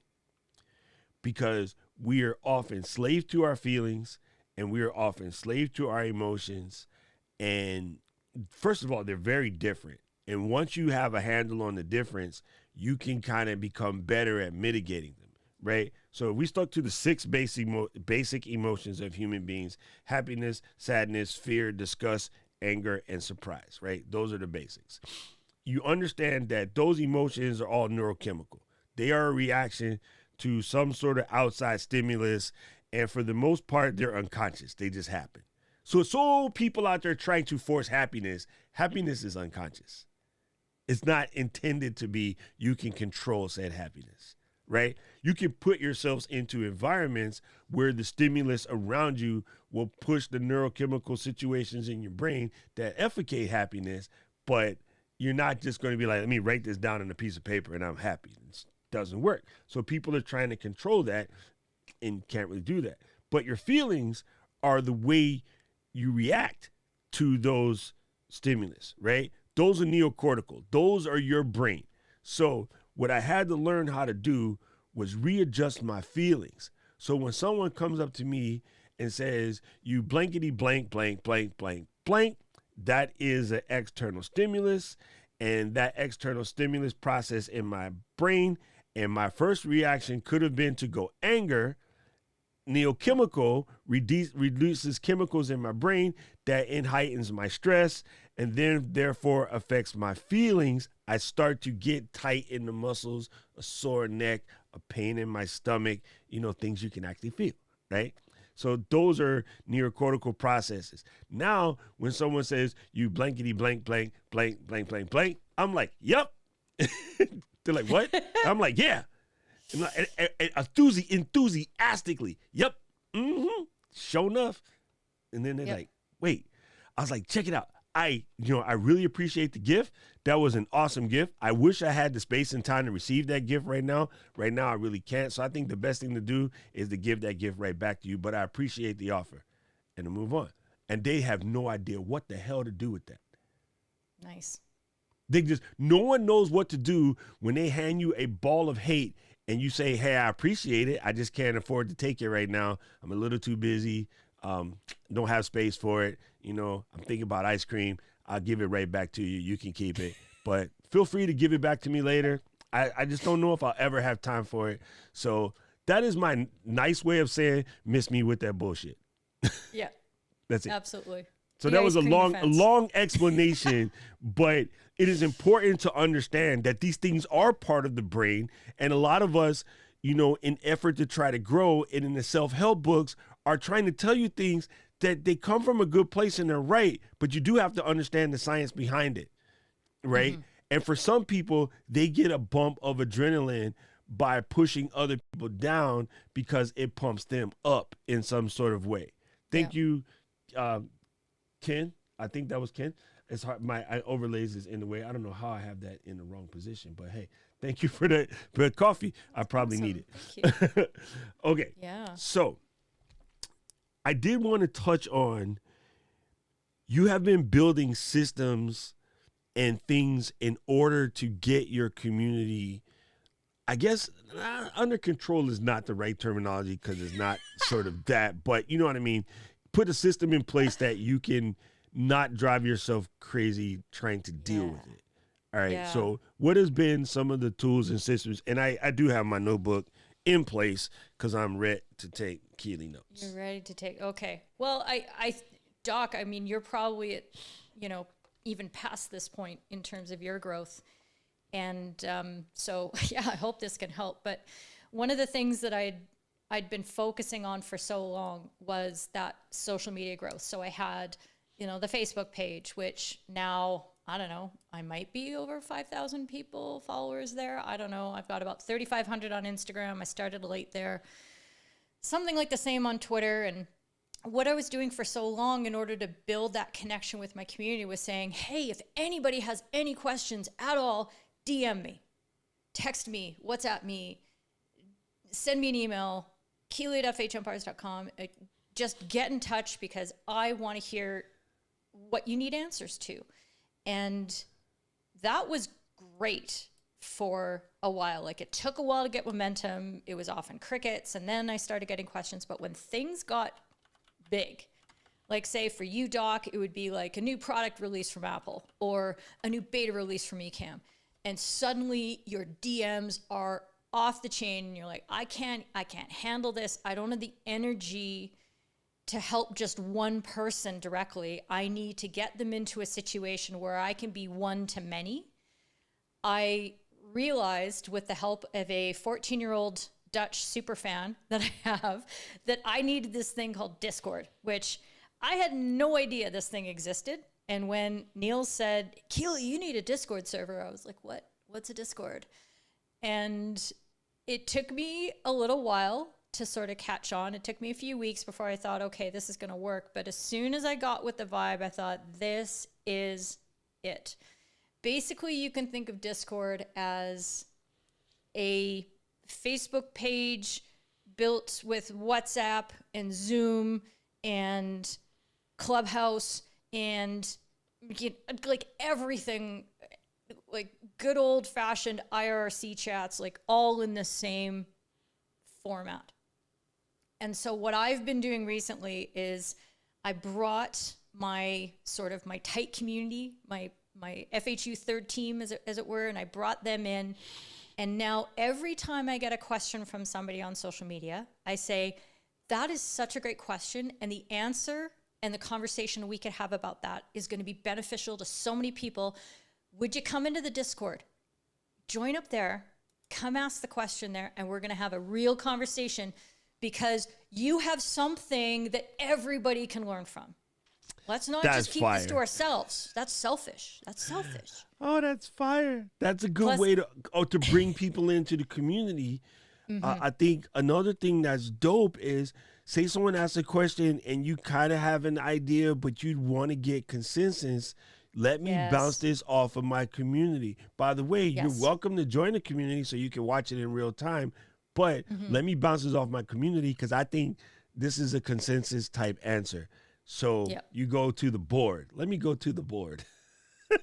Because we are often slaves to our feelings, and we are often slaves to our emotions. And first of all, they're very different. And once you have a handle on the difference, you can kind of become better at mitigating them, right? So if we stuck to the 6 basic emotions of human beings: happiness, sadness, fear, disgust, anger, and surprise, right? Those are the basics. You understand that those emotions are all neurochemical. They are a reaction to some sort of outside stimulus, and for the most part, they're unconscious. They just happen. So people out there trying to force happiness is unconscious. It's not intended to be, you can control said happiness, right? You can put yourselves into environments where the stimulus around you will push the neurochemical situations in your brain that effecate happiness, but you're not just going to be like, let me write this down on a piece of paper and I'm happy. It doesn't work. So people are trying to control that and can't really do that. But your feelings are the way you react to those stimulus, right? Those are neocortical. Those are your brain. So what I had to learn how to do was readjust my feelings. So when someone comes up to me and says, you blankety blank, blank, blank, blank, blank, that is an external stimulus, and that external stimulus process in my brain, and my first reaction could have been to go anger. Neochemical reduces chemicals in my brain that heightens my stress, and then therefore affects my feelings. I start to get tight in the muscles, a sore neck, a pain in my stomach, things you can actually feel, right? So those are neocortical processes. Now, when someone says you blankety blank, blank, blank, blank, blank, blank, I'm like, yep. They're like, what? I'm like, yeah. Enthusiastically, yep. Mm-hmm. Sure enough. And then they're like, wait. I was like, check it out. I really appreciate the gift. That was an awesome gift. I wish I had the space and time to receive that gift right now. Right now, I really can't. So I think the best thing to do is to give that gift right back to you. But I appreciate the offer and to move on. And they have no idea what the hell to do with that. Nice. No one knows what to do when they hand you a ball of hate and you say, hey, I appreciate it. I just can't afford to take it right now. I'm a little too busy. Don't have space for it. I'm thinking about ice cream. I'll give it right back to you. You can keep it, but feel free to give it back to me later. I just don't know if I'll ever have time for it. So That is my nice way of saying miss me with that bullshit. Yeah, That's it. absolutely. So The that was ice a cream long, defense. explanation, but it is important to understand that these things are part of the brain, and a lot of us, in effort to try to grow, and in the self-help books, are trying to tell you things that they come from a good place and they're right, but you do have to understand the science behind it, right? Mm-hmm. And for some people, they get a bump of adrenaline by pushing other people down because it pumps them up in some sort of way. Thank you, Ken. I think that was Ken. It's hard. I overlays is in the way. I don't know how I have that in the wrong position, but hey, thank you for the coffee. I probably need it. Thank you. Okay. Yeah. So I did want to touch on, you have been building systems and things in order to get your community, I guess, under control is not the right terminology because it's not sort of that, but you know what I mean? Put a system in place that you can not drive yourself crazy trying to deal with it. All right. Yeah. So what has been some of the tools and systems? And I do have my notebook in place because I'm ready to take Keely notes. You're ready to take. Okay. Well, Doc, I mean, you're probably at, even past this point in terms of your growth. And so, yeah, I hope this can help. But one of the things that I'd been focusing on for so long was that social media growth. So I had, the Facebook page, which now, I don't know, I might be over 5,000 followers there. I don't know. I've got about 3,500 on Instagram. I started late there. Something like the same on Twitter. And what I was doing for so long in order to build that connection with my community was saying, hey, if anybody has any questions at all, DM me, text me, WhatsApp me, send me an email, keely@fhempires.com. Just get in touch because I want to hear what you need answers to. And that was great for a while. Like, it took a while to get momentum. It was often crickets. And then I started getting questions. But when things got big, like say for you, Doc, it would be like a new product release from Apple or a new beta release from Ecamm. And suddenly your DMs are off the chain and you're like, I can't handle this. I don't have the energy to help just one person directly. I need to get them into a situation where I can be one to many. I realized with the help of a 14-year-old Dutch superfan that I have that I needed this thing called Discord, which I had no idea this thing existed. And when Neil said, Keely, you need a Discord server, I was like, what? What's a Discord? And it took me a little while to sort of catch on. It took me a few weeks before I thought, okay, this is going to work. But as soon as I got with the vibe, I thought, this is it. Basically, you can think of Discord as a Facebook page built with WhatsApp and Zoom and Clubhouse and like everything, like good old fashioned IRC chats, like all in the same format. And so what I've been doing recently is I brought my tight community, my FHU third team, as it were, and I brought them in. And now every time I get a question from somebody on social media, I say, that is such a great question. And the answer and the conversation we could have about that is going to be beneficial to so many people. Would you come into the Discord? Join up there, come ask the question there, and we're going to have a real conversation because you have something that everybody can learn from. Let's not just keep this to ourselves. That's selfish. Oh, that's fire. That's a good way to bring people into the community. I think another thing that's dope is, say someone asks a question and you kind of have an idea, but you'd want to get consensus. Let me bounce this off of my community. By the way, you're welcome to join the community so you can watch it in real time. But let me bounce this off my community because I think this is a consensus type answer. So you go to the board. Let me go to the board.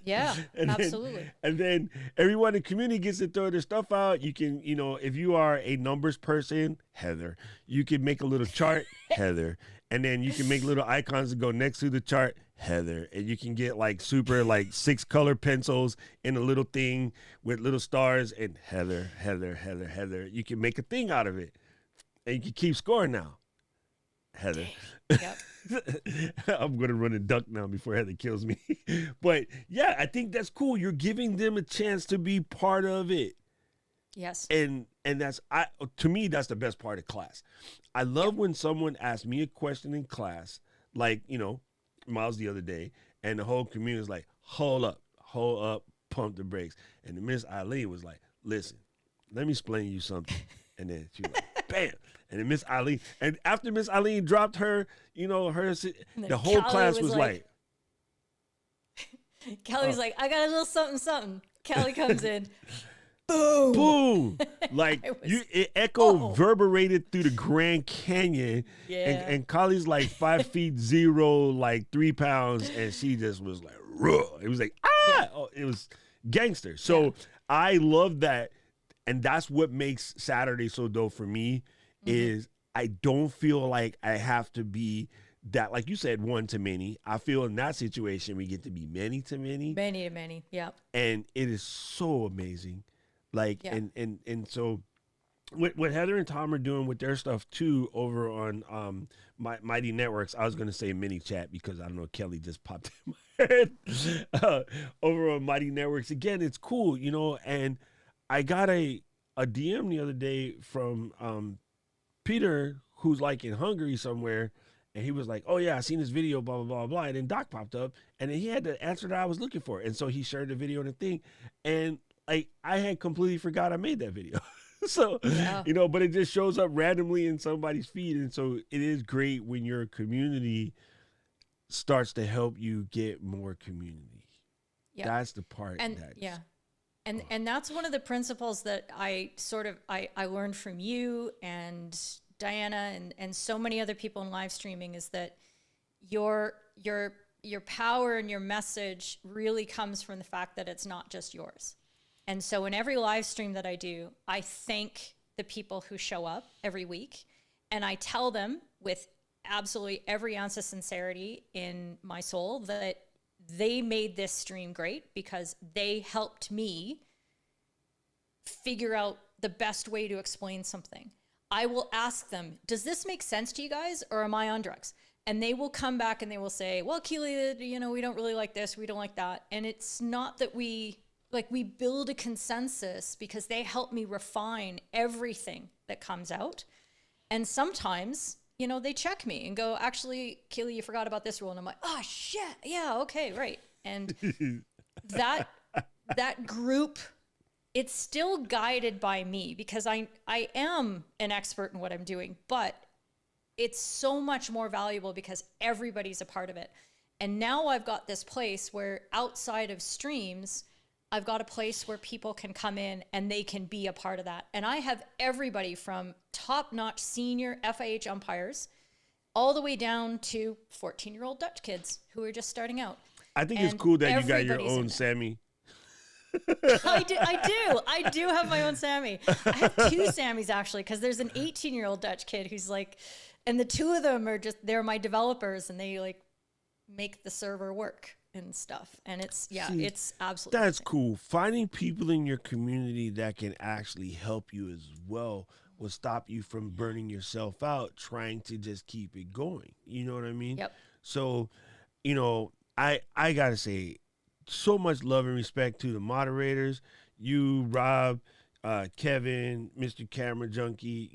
Yeah, absolutely. And then everyone in the community gets to throw their stuff out. You can, if you are a numbers person, Heather, you can make a little chart, Heather. And then you can make little icons to go next to the chart, Heather. And you can get like 6 color pencils in a little thing with little stars and Heather. You can make a thing out of it. And you can keep scoring now, Heather. Yep. I'm going to run and duck now before Heather kills me. But yeah, I think that's cool. You're giving them a chance to be part of it. Yes. And that's to me, that's the best part of class. I love when someone asks me a question in class, like, Miles the other day, and the whole community is like, hold up, pump the brakes. And Miss Eileen was like, listen, let me explain you something. And then she was like, bam. And then Miss Eileen, and after Miss Eileen dropped her, the whole class was like Kelly's like, I got a little something, something. Kelly comes in. boom. Like it reverberated through the Grand Canyon. Yeah. And Kylie's like 5'0", like 3 pounds, and she just was like, ruh. It was like, Yeah. Oh, it was gangster. So I love that. And that's what makes Saturday so dope for me is I don't feel like I have to be that, like you said, one to many. I feel in that situation we get to be many to many. Many to many. Yeah. And it is so amazing. Like, Yeah. and so what Heather and Tom are doing with their stuff too over on Mighty Networks. I was going to say mini chat because I don't know, Kelly just popped in my head. Over on Mighty Networks. Again, it's cool, and I got a DM the other day from Peter, who's like in Hungary somewhere. And he was like, oh, yeah, I seen this video, blah, blah, blah, blah. And then Doc popped up, and then he had the answer that I was looking for. And so he shared the video and the thing. And like I had completely forgot I made that video. So, but it just shows up randomly in somebody's feed. And so it is great when your community starts to help you get more community. Yeah. That's the part. And that's one of the principles that I learned from you and Diana and so many other people in live streaming is that your power and your message really comes from the fact that it's not just yours. And so in every live stream that I do, I thank the people who show up every week, and I tell them with absolutely every ounce of sincerity in my soul that they made this stream great because they helped me figure out the best way to explain something. I will ask them, does this make sense to you guys, or am I on drugs? And they will come back and they will say, well, Keely, we don't really like this, we don't like that. And it's not that we build a consensus because they help me refine everything that comes out. And sometimes, they check me and go, actually, Keely, you forgot about this rule. And I'm like, oh shit, yeah, okay, right. And that group, it's still guided by me because I am an expert in what I'm doing, but it's so much more valuable because everybody's a part of it. And now I've got this place where outside of streams, I've got a place where people can come in and they can be a part of that. And I have everybody from top-notch senior FIH umpires all the way down to 14-year-old Dutch kids who are just starting out. I think it's cool that you got your own Sammy. I do have my own Sammy. I have two Sammys actually, because there's an 18-year-old Dutch kid who's like, and the two of them they're my developers and they like make the server work and stuff. And it's absolutely that's insane. cool. Finding people in your community that can actually help you as well will stop you from burning yourself out trying to just keep it going. You know what I mean? Yep. So, I gotta say, so much love and respect to the moderators, you, Rob, Kevin, Mr. Camera Junkie.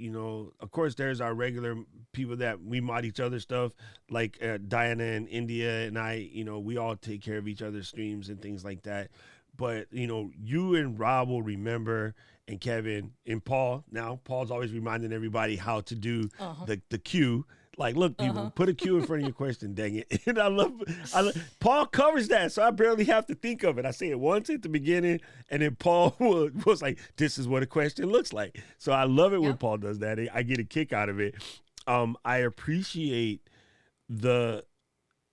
Of course, there's our regular people that we mod each other stuff, like Diana and India and I. We all take care of each other's streams and things like that. But you and Rob will remember, and Kevin and Paul. Now Paul's always reminding everybody how to do the cue. Like, look, people, put a Q in front of your question, dang it. And I love Paul covers that, so I barely have to think of it. I say it once at the beginning, and then Paul was like, this is what a question looks like. So I love it when Paul does that. I get a kick out of it. I appreciate the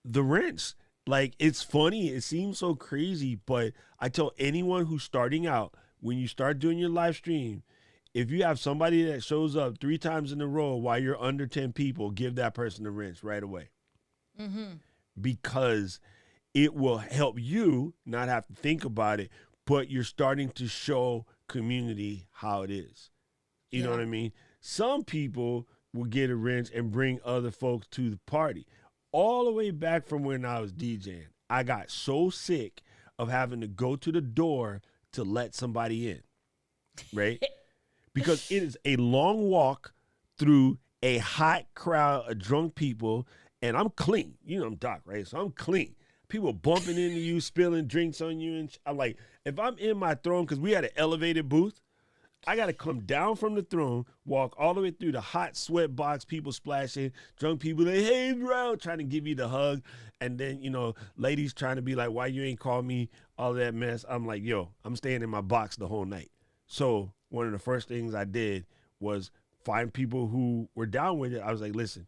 rinse. Like, it's funny. It seems so crazy, but I tell anyone who's starting out, when you start doing your live stream, if you have somebody that shows up 3 times in a row while you're under 10 people, give that person a rinse right away. Mm-hmm. Because it will help you not have to think about it, but you're starting to show community how it is. You know what I mean? Some people will get a wrench and bring other folks to the party. All the way back from when I was DJing, I got so sick of having to go to the door to let somebody in, right? Because it is a long walk through a hot crowd of drunk people, and I'm clean. You know I'm Doc, right? So I'm clean. People bumping into you, spilling drinks on you, and I'm like, if I'm in my throne, because we had an elevated booth, I got to come down from the throne, walk all the way through the hot sweat box, people splashing, drunk people, like, hey, bro, trying to give you the hug. And then, ladies trying to be like, why you ain't call me, all that mess. I'm like, yo, I'm staying in my box the whole night. So one of the first things I did was find people who were down with it. I was like, listen,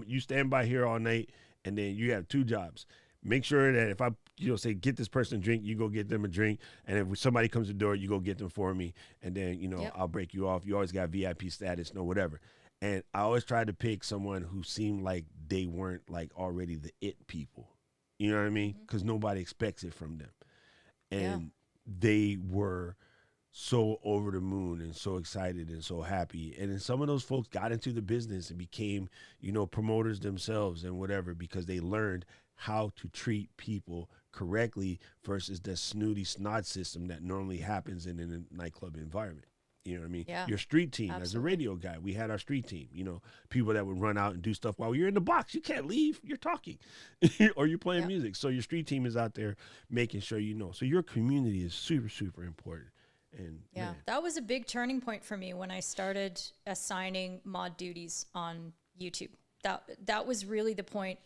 you stand by here all night, and then you have 2 jobs. Make sure that if I, say, get this person a drink, you go get them a drink. And if somebody comes to the door, you go get them for me. And then, Yep. I'll break you off. You always got VIP status, no whatever. And I always tried to pick someone who seemed like they weren't like already the it people. You know what I mean? Because nobody expects it from them. And they were so over the moon and so excited and so happy. And then some of those folks got into the business and became, promoters themselves and whatever, because they learned how to treat people correctly versus the snooty snot system that normally happens in a nightclub environment. You know what I mean? Yeah, Your street team, as a radio guy, we had our street team, people that would run out and do stuff while you're in the box. You can't leave. You're talking or you're playing music. So your street team is out there making sure So your community is super, super important. And man, that was a big turning point for me when I started assigning mod duties on YouTube. That was really the point.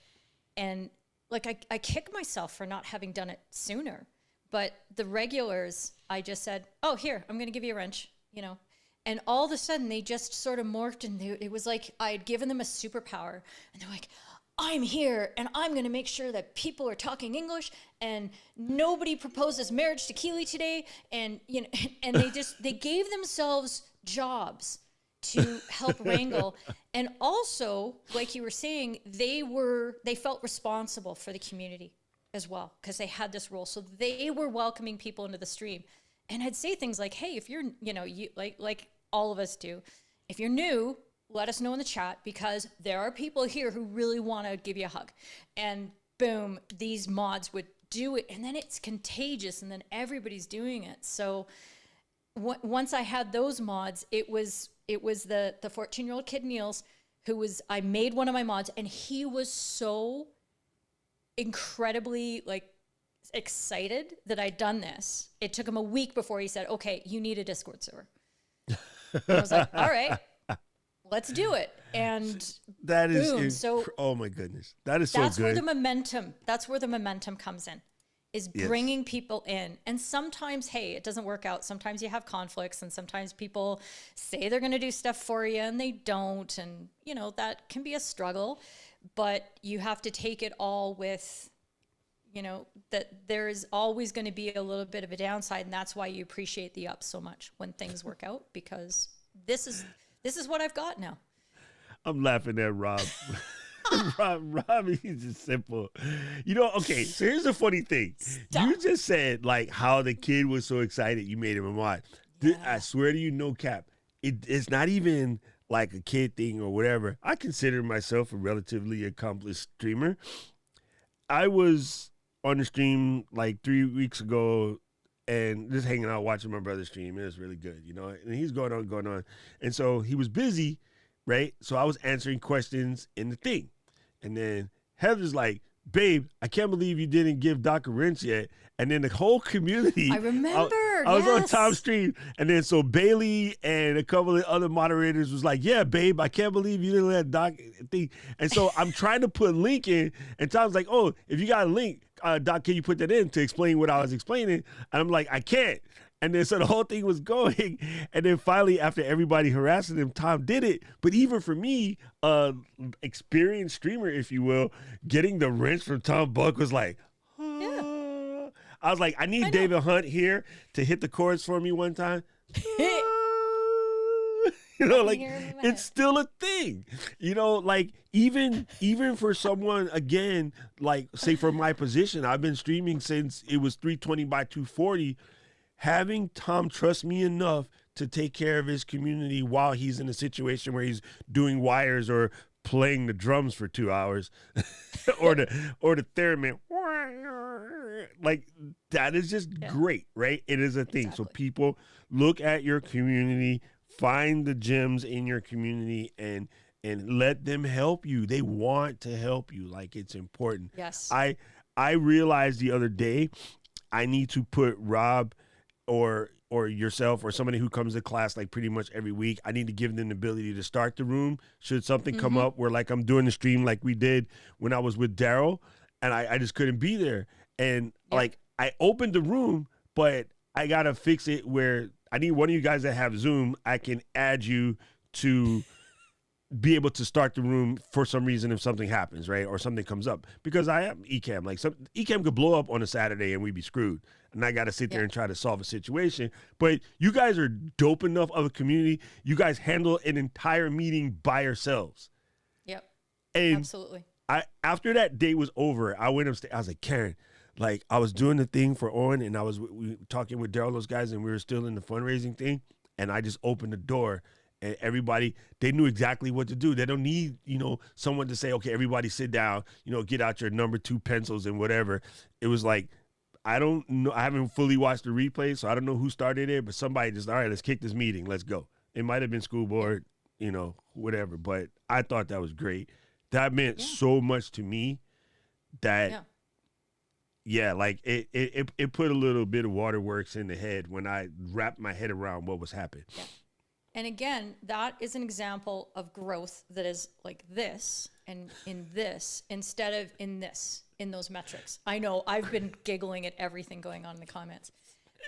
And like I kick myself for not having done it sooner. But the regulars, I just said, oh, here, I'm going to give you a wrench, And all of a sudden, they just sort of morphed, and it was like I had given them a superpower. And they're like, I'm here, and I'm going to make sure that people are talking English, and nobody proposes marriage to Keely today. And, and they gave themselves jobs to help wrangle. And also, like you were saying, they felt responsible for the community as well, because they had this role. So they were welcoming people into the stream. And I'd say things like, hey, if you're, you like all of us do, if you're new, let us know in the chat, because there are people here who really want to give you a hug. And boom, these mods would do it. And then it's contagious, and then everybody's doing it. So once I had those mods, it was the 14-year-old kid, Niels, I made one of my mods, and he was so incredibly excited that I'd done this. It took him a week before he said, okay, you need a Discord server. I was like, all right, let's do it. And that is, boom. Oh my goodness. That is so good. That's where the momentum comes in, is bringing people in. And sometimes, hey, it doesn't work out. Sometimes you have conflicts, and sometimes people say they're going to do stuff for you and they don't. And, that can be a struggle, but you have to take it all with, that there is always going to be a little bit of a downside. And that's why you appreciate the ups so much when things work out, because this is what I've got now. I'm laughing at Rob. Rob, he's just simple. Okay, so here's the funny thing. Stop. You just said, how the kid was so excited you made him a mod. I swear to you, no cap. It's not even like a kid thing or whatever. I consider myself a relatively accomplished streamer. I was on the stream 3 weeks ago and just hanging out watching my brother stream. It was really good, and he's going on. And so he was busy, right? So I was answering questions in the thing. And then Heather's like, babe, I can't believe you didn't give Doc a wrench yet. And then the whole community. I remember. I was on Tom's stream. And then so Bailey and a couple of other moderators was like, yeah, babe, I can't believe you didn't let Doc think. And so I'm trying to put a link in. And Tom's like, oh, if you got a link, Doc, can you put that in to explain what I was explaining? And I'm like, I can't. And then so the whole thing was going. And then finally, after everybody harassing him, Tom did it. But even for me, experienced streamer, if you will, getting the wrench from Tom Buck was like, I was like, I need David Hunt here to hit the chords for me one time. It's still a thing. Even for someone, again, say for my position, I've been streaming since it was 320 by 240. Having Tom trust me enough to take care of his community while he's in a situation where he's doing wires or playing the drums for 2 hours or the theremin. Like, that is just great, right? It is a thing. So people, look at your community, find the gems in your community, and let them help you. They want to help you. Like, it's important. Yes. I realized the other day I need to put Rob or yourself or somebody who comes to class like pretty much every week, I need to give them the ability to start the room should something come up where, like, I'm doing the stream like we did when I was with Daryl and I just couldn't be there. And like, I opened the room, but I got to fix it where I need one of you guys that have Zoom. I can add you to be able to start the room for some reason if something happens, right? Or something comes up, because I am Ecamm. Like, Ecamm could blow up on a Saturday and we'd be screwed. And I got to sit there and try to solve a situation. But you guys are dope enough of a community. You guys handle an entire meeting by yourselves. Yep. And absolutely. After that day was over, I went upstairs. I was like, Karen, like, I was doing the thing for Owen and I was talking with Daryl, those guys, and we were still in the fundraising thing. And I just opened the door. And everybody, they knew exactly what to do. They don't need, someone to say, okay, everybody sit down, get out your number 2 pencils and whatever. It was like, I don't know. I haven't fully watched the replay, so I don't know who started it, but somebody just, all right, let's kick this meeting. Let's go. It might have been school board, whatever, but I thought that was great. That meant so much to me that, like it put a little bit of waterworks in the head when I wrapped my head around what was happening. Yeah. And again, that is an example of growth that is like this and in this instead of in this, in those metrics. I know I've been giggling at everything going on in the comments,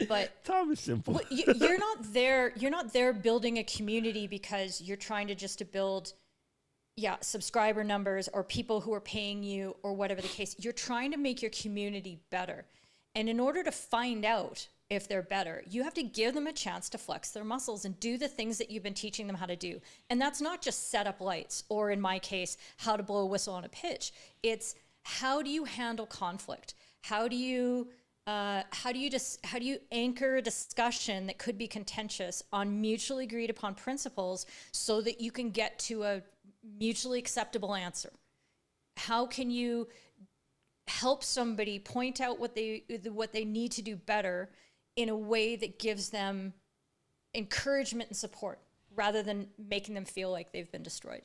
but Tom is simple. You're not there. You're not there building a community because you're trying to build, subscriber numbers or people who are paying you or whatever the case. You're trying to make your community better. And in order to find out if they're better, you have to give them a chance to flex their muscles and do the things that you've been teaching them how to do. And that's not just set up lights, or in my case, how to blow a whistle on a pitch. It's how do you handle conflict? How do you anchor a discussion that could be contentious on mutually agreed upon principles so that you can get to a mutually acceptable answer? How can you help somebody point out what they need to do better in a way that gives them encouragement and support rather than making them feel like they've been destroyed?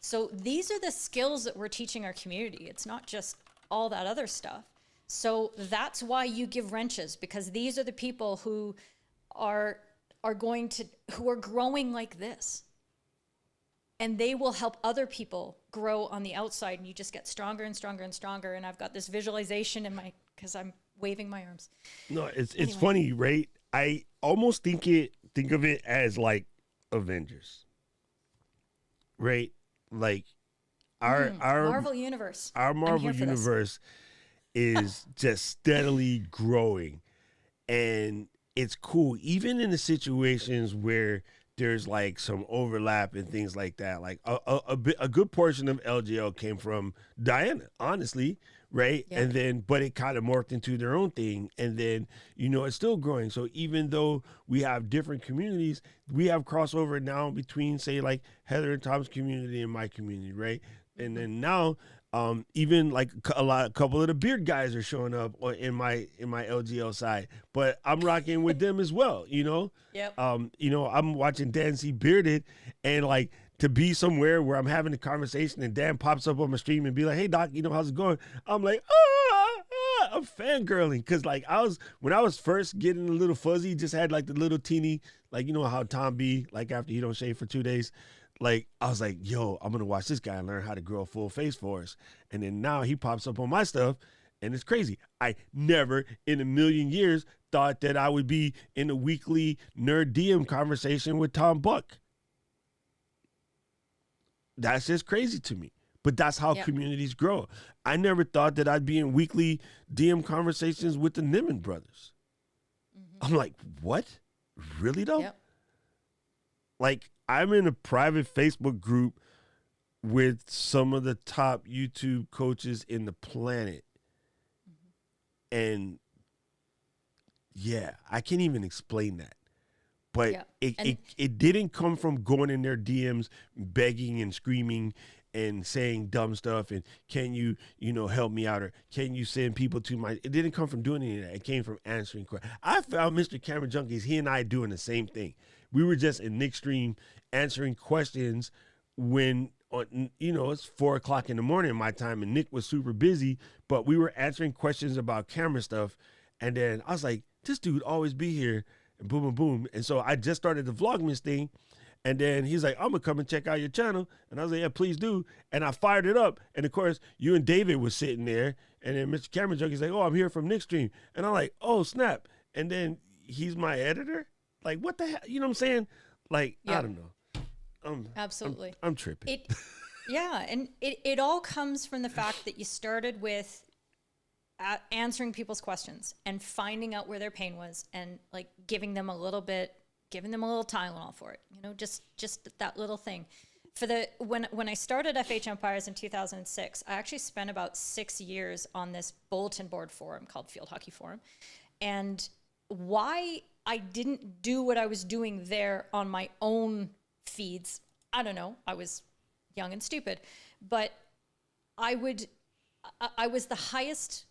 So these are the skills that we're teaching our community. It's not just all that other stuff. So that's why you give wrenches, because these are the people who are growing like this. And they will help other people grow on the outside, and you just get stronger and stronger and stronger. And I've got this visualization because I'm waving my arms. No, it's funny, right? I almost think of it as like Avengers, right? Like our Marvel universe. Our Marvel universe is just steadily growing, and it's cool. Even in the situations where there's like some overlap and things like that. Like a good portion of LGL came from Diana, honestly, right? Yeah. And then, but it kind of morphed into their own thing. And then, it's still growing. So even though we have different communities, we have crossover now between, say, like Heather and Tom's community and my community, right? And then now, even like a couple of the beard guys are showing up in my LGL side, but I'm rocking with them as well, Yep. I'm watching Dan C Bearded, and like to be somewhere where I'm having a conversation and Dan pops up on my stream and be like, "Hey Doc, how's it going?" I'm like, I'm fangirling, because like when I was first getting a little fuzzy, just had like the little teeny, like how Tom be like after he don't shave for 2 days. Like, I was like, yo, I'm going to watch this guy and learn how to grow a full face for us. And then now he pops up on my stuff, and it's crazy. I never in a million years thought that I would be in a weekly nerd DM conversation with Tom Buck. That's just crazy to me. But that's how communities grow. I never thought that I'd be in weekly DM conversations with the Niman brothers. Mm-hmm. I'm like, what? Really, though? Yep. Like, I'm in a private Facebook group with some of the top YouTube coaches in the planet. Mm-hmm. And yeah, I can't even explain that. But Yeah. it didn't come from going in their DMs begging and screaming and saying dumb stuff and can you help me out or can you send people to my, it didn't come from doing any of that. It came from answering questions. I found Mr. Camera Junkies, he and I doing the same thing. We were just in Nick's stream answering questions when it's 4:00 in the morning my time and Nick was super busy, but we were answering questions about camera stuff. And then I was like, this dude always be here, and boom, boom, boom. And so I just started the Vlogmas thing. And then he's like, I'm going to come and check out your channel. And I was like, yeah, please do. And I fired it up. And of course, you and David was sitting there. And then Mr. Camera Junkie's like, oh, I'm here from Nick's stream. And I'm like, oh, snap. And then he's my editor? Like, what the hell? You know what I'm saying? Like, I don't know. Absolutely. I'm tripping. And it all comes from the fact that you started with answering people's questions and finding out where their pain was and like giving them a little Tylenol for it, just that little thing. When I started FH Empires in 2006, I actually spent about 6 years on this bulletin board forum called Field Hockey Forum. And why I didn't do what I was doing there on my own feeds, I don't know. I was young and stupid, but I was the highest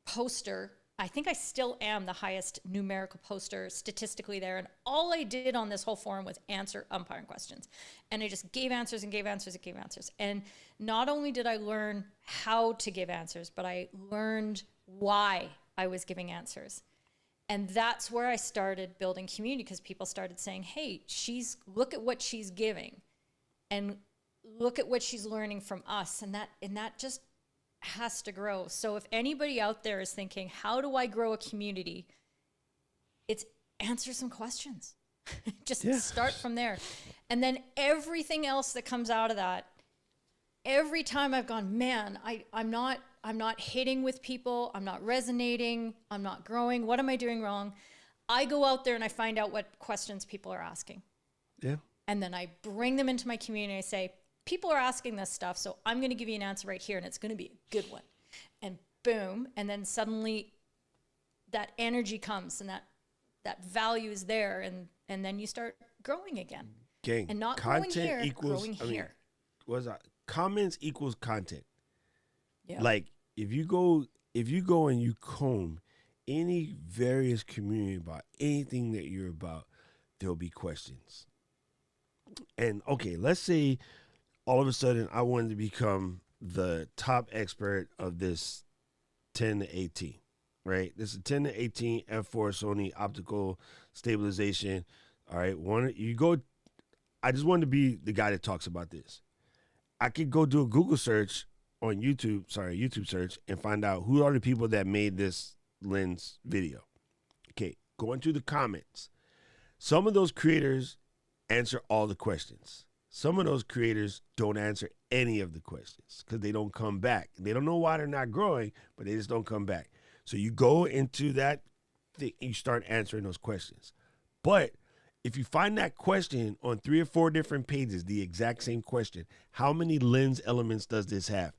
poster. I think I still am the highest numerical poster statistically there. And all I did on this whole forum was answer umpiring questions. And I just gave answers and gave answers and gave answers. And not only did I learn how to give answers, but I learned why I was giving answers. And that's where I started building community, because people started saying, hey, look at what she's giving and look at what she's learning from us. And that just has to grow. So if anybody out there is thinking, how do I grow a community? It's answer some questions. Just start from there. And then everything else that comes out of that, every time I've gone, man, I'm not hitting with people. I'm not resonating. I'm not growing. What am I doing wrong? I go out there and I find out what questions people are asking. Yeah. And then I bring them into my community. I say, people are asking this stuff, so I'm going to give you an answer right here, and it's going to be a good one. And boom, and then suddenly that energy comes, and that value is there, and then you start growing again. Gang, and not content growing here, equals, growing here. Comments equals content. Yeah. Like if you go and you comb any various community about anything that you're about, there'll be questions. And okay, let's say all of a sudden I wanted to become the top expert of this 10 to 18, right? This is 10 to 18 F4 Sony optical stabilization. All right. I just wanted to be the guy that talks about this. I could go do a Google search on YouTube search and find out who are the people that made this lens video. Okay. Go into the comments. Some of those creators answer all the questions. Some of those creators don't answer any of the questions because they don't come back. They don't know why they're not growing, but they just don't come back. So you go into that thing, you start answering those questions. But if you find that question on 3 or 4 different pages, the exact same question, how many lens elements does this have?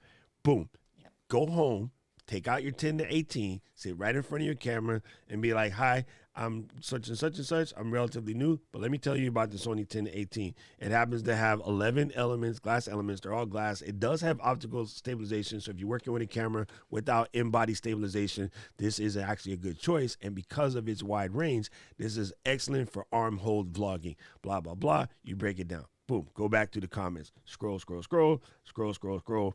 Boom. Yep. Go home, take out your 10 to 18, sit right in front of your camera and be like, hi, I'm such and such and such. I'm relatively new, but let me tell you about the Sony 10 to 18. It happens to have 11 elements, glass elements. They're all glass. It does have optical stabilization. So if you're working with a camera without in-body stabilization, this is actually a good choice. And because of its wide range, this is excellent for arm hold vlogging, blah, blah, blah. You break it down. Boom. Go back to the comments. Scroll, scroll, scroll, scroll, scroll, scroll.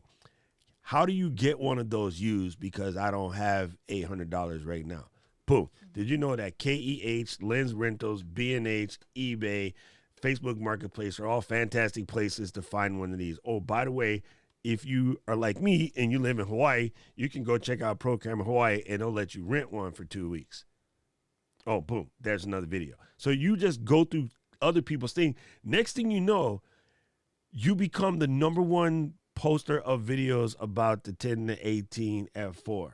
How do you get one of those used? Because I don't have $800 right now. Boom. Did you know that KEH, Lens Rentals, B&H, eBay, Facebook Marketplace are all fantastic places to find one of these? Oh, by the way, if you are like me and you live in Hawaii, you can go check out Pro Camera Hawaii and they'll let you rent one for 2 weeks. Oh, boom. There's another video. So you just go through other people's thing. Next thing you know, you become the #1 poster of videos about the 10 to 18 f4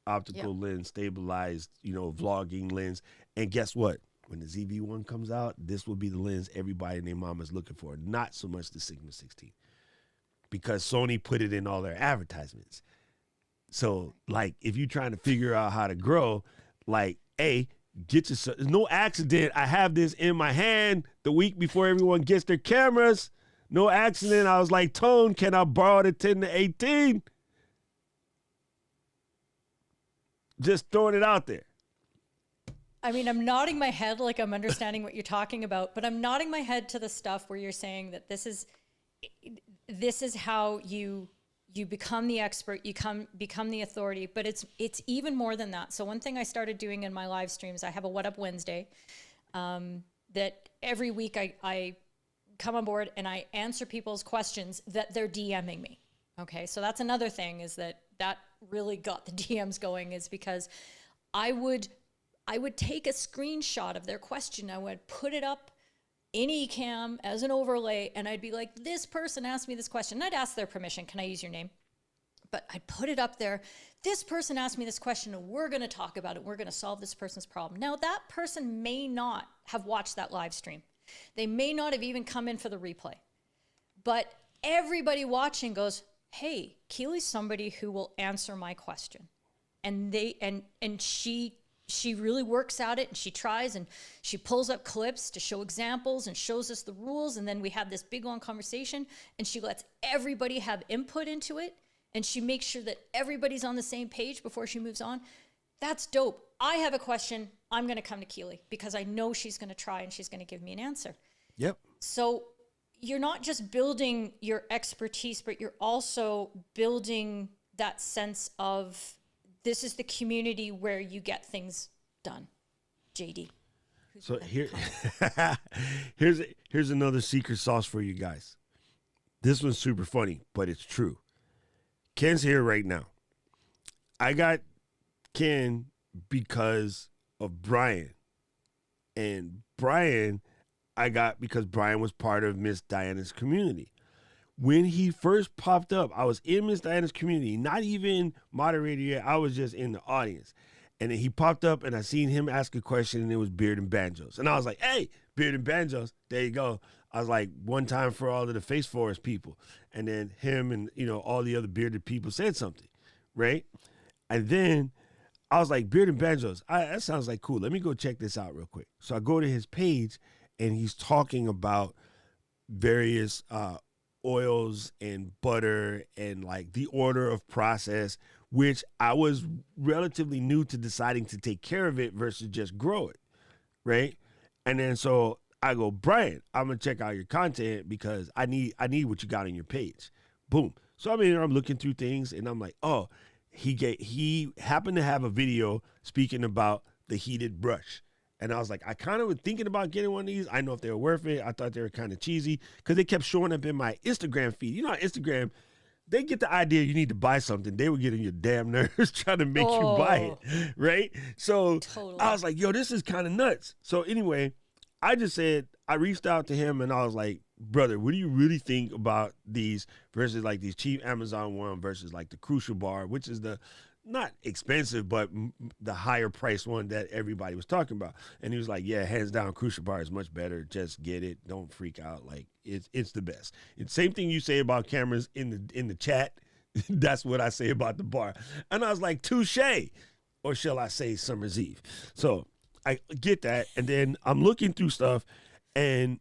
optical lens, stabilized, vlogging lens. And guess what? When the ZV-1 comes out, this will be the lens everybody and their mama is looking for. Not so much the Sigma 16, because Sony put it in all their advertisements. So, like, if you're trying to figure out how to grow, like, A, Get yourself. There's no accident. I have this in my hand the week before everyone gets their cameras. No accident. I was like, Tone, can I borrow the 10 to 18? Just throwing it out there. I mean, I'm nodding my head like I'm understanding what you're talking about, but I'm nodding my head to the stuff where you're saying that this is how you become the expert, you become the authority, but it's even more than that. So one thing I started doing in my live streams, I have a What Up Wednesday, that every week I come on board and I answer people's questions that they're DMing me. Okay, so that's another thing, is that really got the DMs going, is because I would take a screenshot of their question. I would put it up in Ecamm as an overlay, and I'd be like, this person asked me this question. And I'd ask their permission. Can I use your name? But I'd put it up there. This person asked me this question, and we're going to talk about it. We're going to solve this person's problem. Now, that person may not have watched that live stream. They may not have even come in for the replay. But everybody watching goes, hey, Keely's somebody who will answer my question. And she really works at it, and she tries, and she pulls up clips to show examples and shows us the rules. And then we have this big long conversation, and she lets everybody have input into it. And she makes sure that everybody's on the same page before she moves on. That's dope. I have a question. I'm going to come to Keely because I know she's going to try and she's going to give me an answer. Yep. So you're not just building your expertise, but you're also building that sense of, this is the community where you get things done. JD. So here's another secret sauce for you guys. This one's super funny, but it's true. Ken's here right now. I got Ken because of Brian. And Brian, I got because Brian was part of Miss Diana's community. When he first popped up, I was in Miss Diana's community, not even moderator yet. I was just in the audience. And then he popped up, and I seen him ask a question, and it was Beard and Banjos. And I was like, hey, Beard and Banjos, there you go. I was like, one time for all of the Face Forest people. And then him and, all the other bearded people said something, right? And then I was like, Beard and Banjos, that sounds like cool. Let me go check this out real quick. So I go to his page, and he's talking about various oils and butter and like the order of process, which I was relatively new to deciding to take care of it versus just grow it, right? And then so I go, Brian, I'm gonna check out your content because I need what you got on your page. Boom. So I'm in there, I'm looking through things, and I'm like, oh, he happened to have a video speaking about the heated brush. And I was like, I kind of was thinking about getting one of these. I know if they were worth it. I thought they were kind of cheesy because they kept showing up in my Instagram feed. You know, on Instagram, they get the idea you need to buy something. They were getting your damn nerves trying to make you buy it, right? So totally. I was like, yo, this is kind of nuts. So anyway, I reached out to him, and I was like, brother, what do you really think about these versus like these cheap Amazon one versus like the Crucial Bar, which is the not expensive, but the higher price one that everybody was talking about. And he was like, yeah, hands down, Crucial Bar is much better. Just get it. Don't freak out. Like it's the best. It's same thing you say about cameras in the chat. That's what I say about the bar. And I was like, touche, or shall I say Summer's Eve? So I get that. And then I'm looking through stuff, and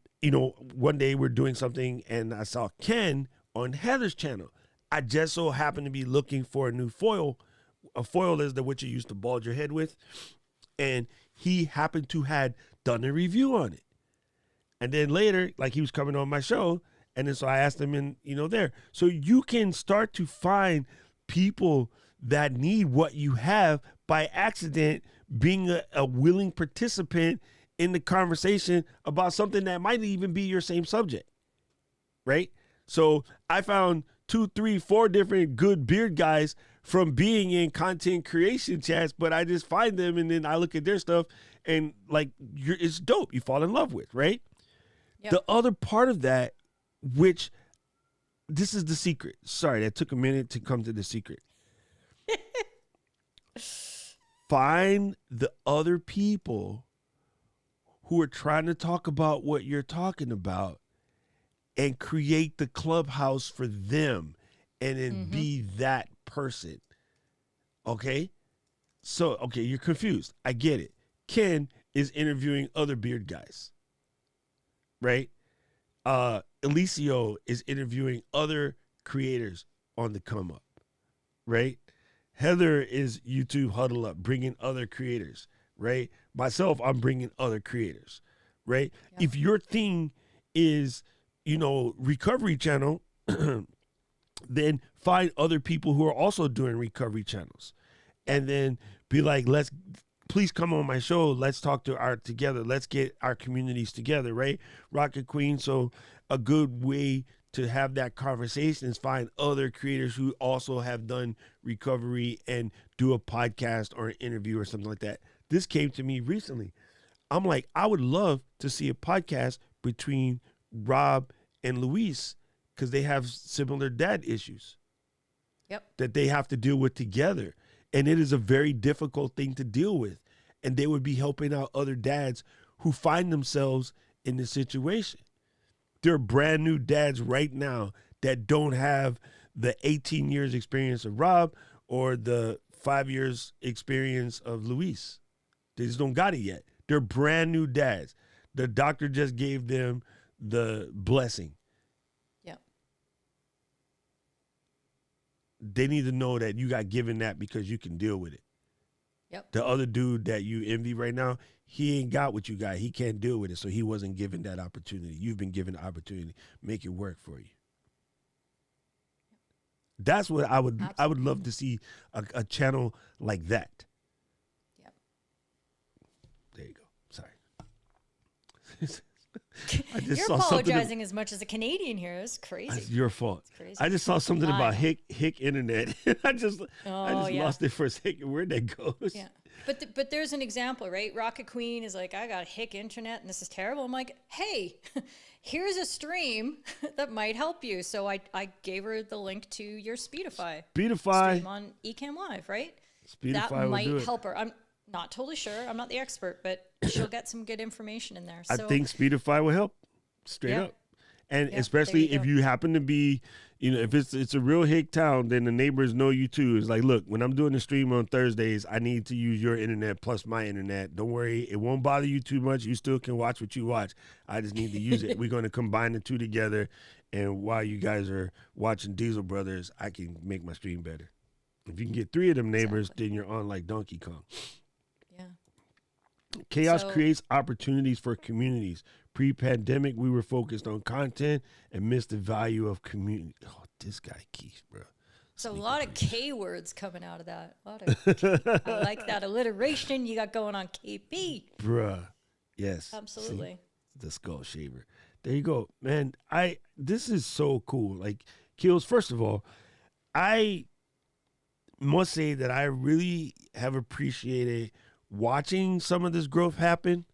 one day we're doing something, and I saw Ken on Heather's channel. I just so happened to be looking for a new foil. A foil is what you used to bald your head with. And he happened to had done a review on it. And then later, like he was coming on my show. And then so I asked him there. So you can start to find people that need what you have by accident, being a willing participant in the conversation about something that might even be your same subject. Right? So I found 2, 3, 4 different good beard guys from being in content creation chats, but I just find them, and then I look at their stuff, and like it's dope. You fall in love with, right? Yep. The other part of that, which this is the secret. Sorry, that took a minute to come to the secret. Find the other people who are trying to talk about what you're talking about and create the clubhouse for them, and then be that person. Okay? So, okay, you're confused. I get it. Ken is interviewing other beard guys, right? Elicio is interviewing other creators on the come up, right? Heather is YouTube Huddle Up, bringing other creators, right? Myself, I'm bringing other creators, right? Yeah. If your thing is, recovery channel, then find other people who are also doing recovery channels, and then be like, please come on my show. Let's talk together. Let's get our communities together, right? Rocket Queen. So a good way to have that conversation is find other creators who also have done recovery and do a podcast or an interview or something like that. This came to me recently. I'm like, I would love to see a podcast between Rob and Luis, because they have similar dad issues that they have to deal with together. And it is a very difficult thing to deal with. And they would be helping out other dads who find themselves in this situation. There are brand new dads right now that don't have the 18 years experience of Rob or the 5 years experience of Luis. They just don't got it yet. They're brand new dads. The doctor just gave them the blessing. Yeah. They need to know that you got given that because you can deal with it. Yep. The other dude that you envy right now, he ain't got what you got. He can't deal with it, so he wasn't given that opportunity. You've been given the opportunity. Make it work for you. That's what I would love to see, a channel like that. Yep. There you go. Sorry. You're apologizing as much as a Canadian here. It's crazy. It's your fault. It's crazy. I just saw something I about know. Hick Internet. I just lost it for a second. Where'd that go? Yeah. But there's an example, right? Rocket Queen is like, I got Hick Internet and this is terrible. I'm like, hey, here's a stream that might help you. So I gave her the link to your Speedify stream on Ecamm Live, right? Speedify that will might do it. help her. I'm not totally sure. I'm not the expert, but she'll get some good information in there. I So think Speedify will help, straight Yeah. up. And Yeah, especially there you if go. you happen to be, if it's a real hick town, then the neighbors know you too. It's like, look, when I'm doing the stream on Thursdays, I need to use your internet plus my internet. Don't worry, it won't bother you too much. You still can watch what you watch. I just need to use it. We're going to combine the two together, and while you guys are watching Diesel Brothers, I can make my stream better. If you can get 3 of them neighbors, then you're on like Donkey Kong. yeah. Chaos So- creates opportunities for communities. Pre-pandemic, we were focused on content and missed the value of community. Oh, this guy Keith, bro. So a lot of K words coming out of that. A lot of I like that alliteration you got going on, KP. Bruh. Yes. Absolutely. See? The skull shaver. There you go. Man, this is so cool. Like, Kills, first of all, I must say that I really have appreciated watching some of this growth happen.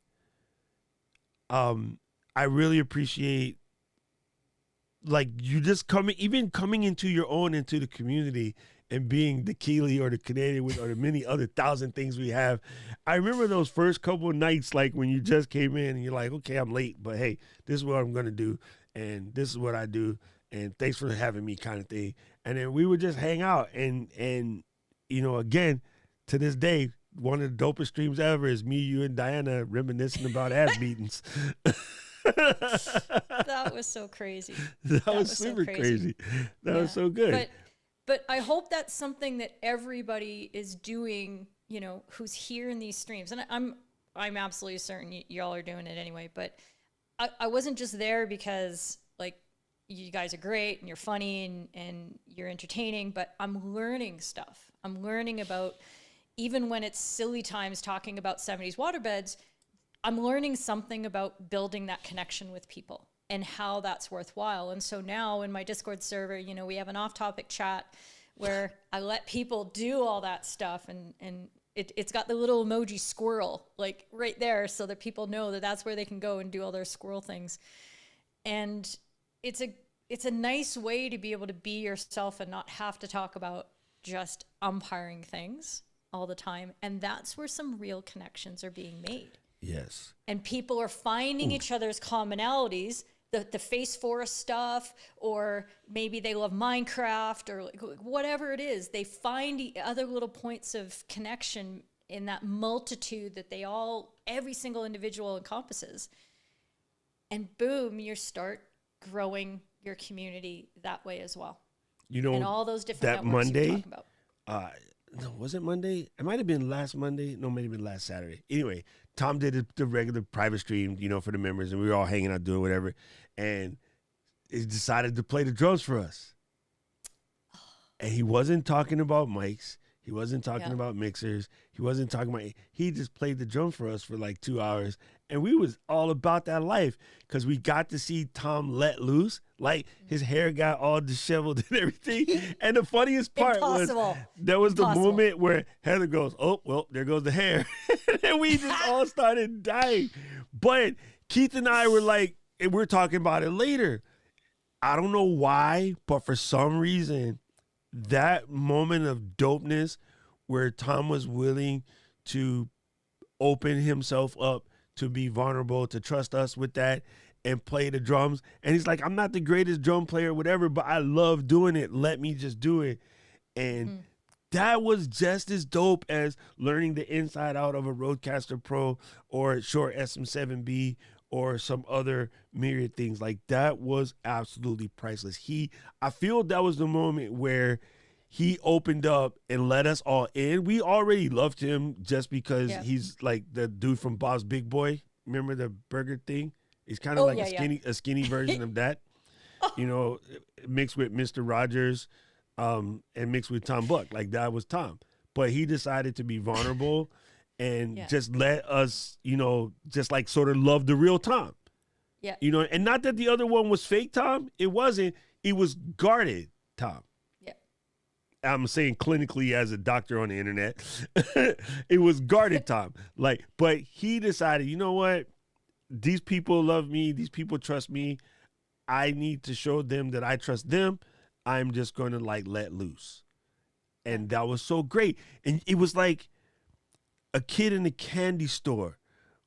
I really appreciate, like, you just coming into your own, into the community, and being the Keely or the Canadian or the many other 1,000 things we have. I remember those first couple of nights, like when you just came in and you're like, okay, I'm late, but hey, this is what I'm going to do. And this is what I do. And thanks for having me, kind of thing. And then we would just hang out. And again, to this day, one of the dopest streams ever is me, you, and Diana reminiscing about ass beatings. That was so crazy. That was so super crazy. That was so good. But I hope that's something that everybody is doing, who's here in these streams. And I'm absolutely certain y'all are doing it anyway. But I wasn't just there because, like, you guys are great and you're funny and you're entertaining, but I'm learning stuff. I'm learning about, even when it's silly times talking about 70s waterbeds, I'm learning something about building that connection with people and how that's worthwhile. And so now in my Discord server, we have an off-topic chat where I let people do all that stuff, and it's got the little emoji squirrel, like, right there, so that people know that that's where they can go and do all their squirrel things. And it's a nice way to be able to be yourself and not have to talk about just umpiring things all the time. And that's where some real connections are being made. Yes. And people are finding each other's commonalities, the Face Forest stuff, or maybe they love Minecraft, or like whatever it is. They find other little points of connection in that multitude that every single individual encompasses. And boom, you start growing your community that way as well. You know, and all those different that networks Monday, you're talking about. No, was it Monday? It might have been last Monday. No, maybe been last Saturday. Anyway, Tom did the regular private stream, for the members, and we were all hanging out doing whatever. And he decided to play the drums for us. And he wasn't talking about mics. He wasn't talking about mixers. He wasn't talking about. He just played the drum for us for like 2 hours, and we was all about that life because we got to see Tom let loose. Like his hair got all disheveled and everything. And the funniest part was there was the moment where Heather goes, "Oh well, there goes the hair," and we just all started dying. But Keith and I were like, and we're talking about it later. I don't know why, but for some reason, that moment of dopeness where Tom was willing to open himself up, to be vulnerable, to trust us with that and play the drums. And he's like, I'm not the greatest drum player, whatever, but I love doing it. Let me just do it. And that was just as dope as learning the inside out of a Rodecaster Pro or Shure SM7B or some other myriad things. Like, that was absolutely priceless. I feel that was the moment where he opened up and let us all in. We already loved him just because he's like the dude from Bob's Big Boy. Remember the burger thing? He's kind of a skinny version of that, mixed with Mr. Rogers and mixed with Tom Buck. Like, that was Tom. But he decided to be vulnerable and just let us, just like sort of love the real Tom. Yeah. And not that the other one was fake Tom. It wasn't. It was guarded Tom. Yeah. I'm saying clinically as a doctor on the internet. It was guarded Tom. But he decided, you know what? These people love me. These people trust me. I need to show them that I trust them. I'm just going to let loose. And that was so great. And it was like a kid in a candy store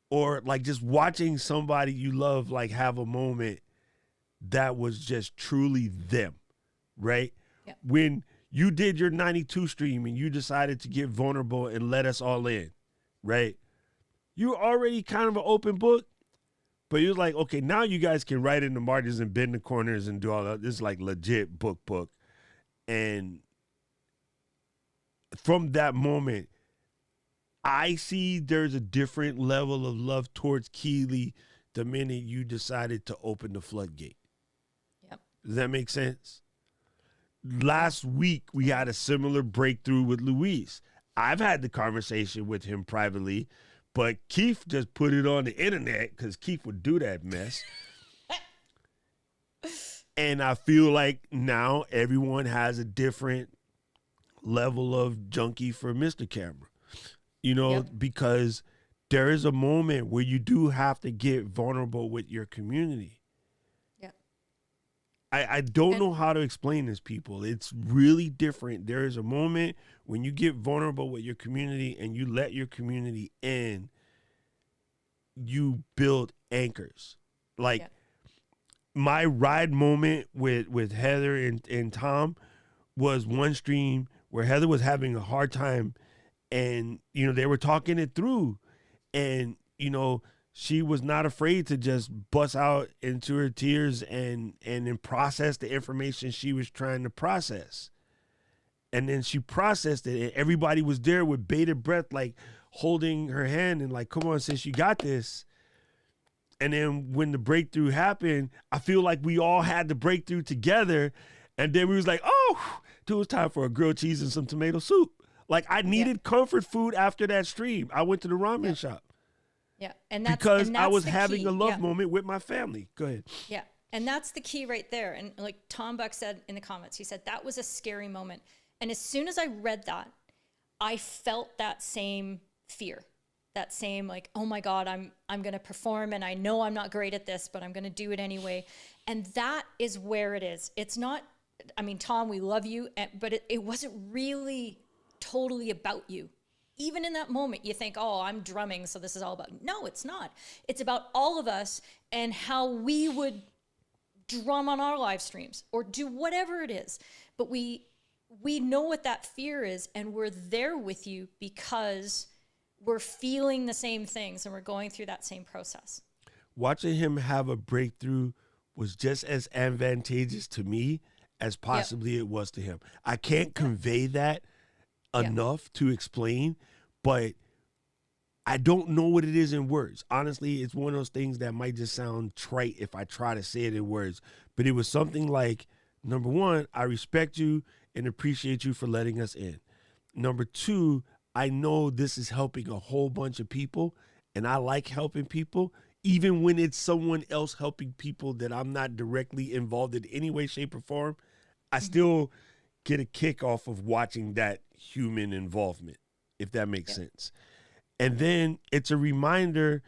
or like just watching somebody you love have a moment that was just truly them, right? Yeah. When you did your 92 stream and you decided to get vulnerable and let us all in, right? You were already kind of an open book, but you're like, okay, now you guys can write in the margins and bend the corners and do all that. This is like legit book. And from that moment, I see there's a different level of love towards Keely the minute you decided to open the floodgate. Yep. Does that make sense? Last week, we had a similar breakthrough with Luis. I've had the conversation with him privately, but Keith just put it on the internet because Keith would do that mess. And I feel like now everyone has a different level of junkie for Mr. Camera. Because there is a moment where you do have to get vulnerable with your community. Yeah. I don't know how to explain this, people. It's really different. There is a moment when you get vulnerable with your community and you let your community in, you build anchors. My ride moment with Heather and Tom was one stream where Heather was having a hard time. And, they were talking it through and, she was not afraid to just bust out into her tears and then process the information she was trying to process. And then she processed it and everybody was there with bated breath, holding her hand and come on, sis, you got this. And then when the breakthrough happened, I feel like we all had the breakthrough together. And then we was like, oh, dude, it's time for a grilled cheese and some tomato soup. I needed comfort food after that stream. I went to the ramen shop. Yeah. And that's because I was having a love moment with my family. Go ahead. Yeah. And that's the key right there. And like Tom Buck said in the comments, he said that was a scary moment. And as soon as I read that, I felt that same fear, that same oh my God, I'm going to perform and I know I'm not great at this, but I'm going to do it anyway. And that is where it is. It's not, Tom, we love you, but it wasn't really totally about you. Even in that moment, you think, oh, I'm drumming, so this is all about. No, it's not. It's about all of us and how we would drum on our live streams or do whatever it is. But we know what that fear is, and we're there with you because we're feeling the same things and we're going through that same process. Watching him have a breakthrough was just as advantageous to me as possibly it was to him. I can't convey that enough to explain, but I don't know what it is in words. Honestly, it's one of those things that might just sound trite if I try to say it in words, but it was something like, number one, I respect you and appreciate you for letting us in. Number two, I know this is helping a whole bunch of people, and I like helping people, even when it's someone else helping people that I'm not directly involved in any way, shape, or form. I still get a kick off of watching that human involvement, if that makes sense. And then it's a reminder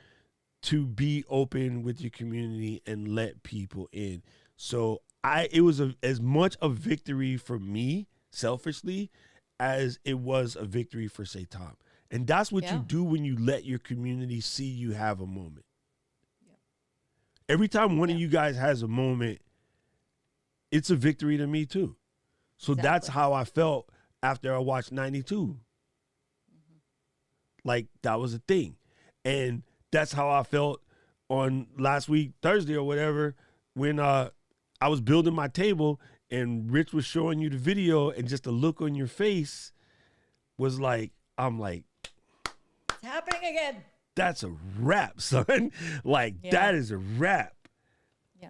to be open with your community and let people in. So it was as much a victory for me, selfishly, as it was a victory for, say, Tom. And that's what you do when you let your community see you have a moment. Every time one of you guys has a moment, it's a victory to me too. So that's how I felt after I watched 92. Like, that was a thing. And that's how I felt on last week, Thursday or whatever, when I was building my table and Rich was showing you the video, and just the look on your face was like, I'm like, It's happening again. that's a wrap, son. Like, that is a wrap. Yeah.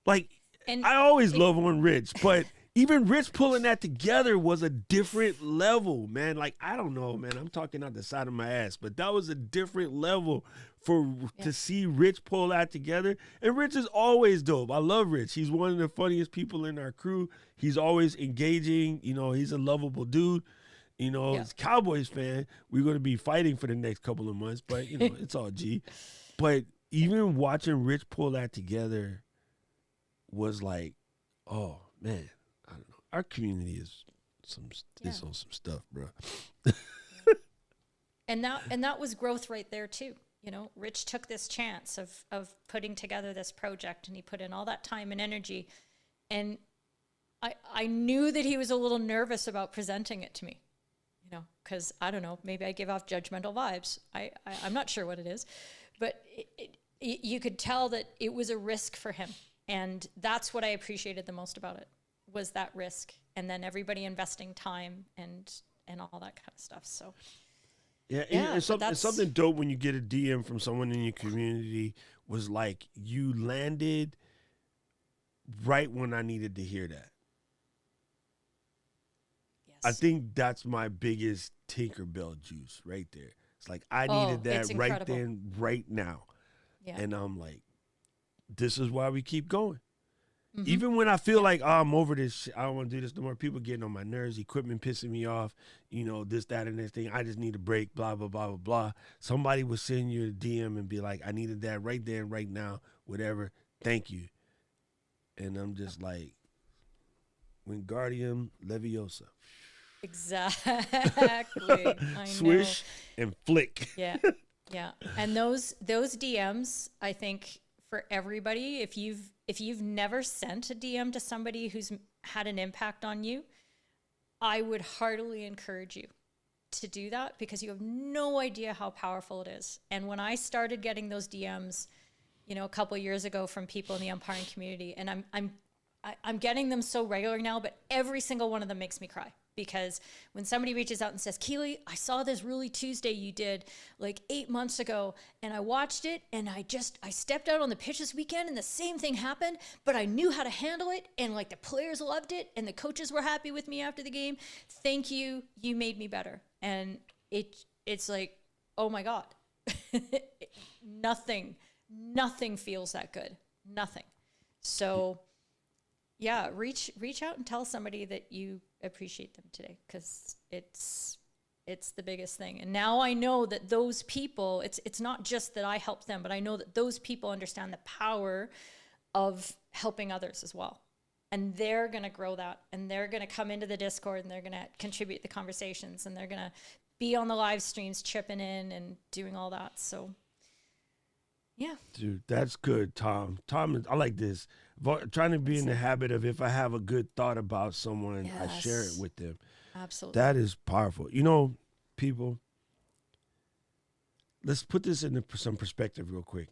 Like, And I always love on Rich, but even Rich pulling that together was a different level, man. Like, I don't know, man. I'm talking out the side of my ass, but that was a different level to see Rich pull that together. And Rich is always dope. I love Rich. He's one of the funniest people in our crew. He's always engaging. You know, he's a lovable dude. You know, as a Cowboys fan, we're going to be fighting for the next couple of months, but, you know, it's all G. But even watching Rich pull that together was like, oh, man, I don't know. Our community is on some stuff, bro. And that was growth right there too. You know, Rich took this chance of putting together this project, and he put in all that time and energy. And I knew that he was a little nervous about presenting it to me, you know, because I don't know, maybe I give off judgmental vibes. I'm not sure what it is, but you could tell that it was a risk for him. And that's what I appreciated the most about it, was that risk. And then everybody investing time and all that kind of stuff. So it's something dope when you get a DM from someone in your community, was like, you landed right when I needed to hear that. Yes. I think that's my biggest Tinkerbell juice right there. It's like, I needed that right then, right now. Yeah. And I'm like, this is why we keep going. Mm-hmm. Even when I feel like, oh, I'm over this shit, I don't want to do this no more. People getting on my nerves, equipment pissing me off, you know, this, that, and this thing. I just need a break, blah, blah, blah, blah, blah. Somebody would send you a DM and be like, I needed that right there, right now, whatever. Thank you. And I'm just like, Wingardium Leviosa. Exactly. I Swish know. and flick. Yeah. Yeah. And those DMs, I think, for everybody, if you've never sent a DM to somebody who's had an impact on you, I would heartily encourage you to do that, because you have no idea how powerful it is. And when I started getting those DMs, you know, a couple of years ago from people in the umpiring community, and I'm getting them so regular now, but every single one of them makes me cry. Because when somebody reaches out and says, Keely, I saw this Really Tuesday you did like 8 months ago, and I watched it, and I stepped out on the pitch this weekend, and the same thing happened, but I knew how to handle it, and like the players loved it, and the coaches were happy with me after the game. Thank you. You made me better. And it's like, oh my God. Nothing feels that good. Nothing. So yeah, reach out and tell somebody that you appreciate them today, because it's the biggest thing. And now I know that those people, it's not just that I help them, but I know that those people understand the power of helping others as well. And they're going to grow that, and they're going to come into the Discord, and they're going to contribute the conversations, and they're going to be on the live streams, chipping in and doing all that. So yeah. Dude, that's good, Tom. I like this. Trying to be in the habit of, if I have a good thought about someone, I share it with them. Absolutely. That is powerful. You know, people, let's put this into some perspective real quick.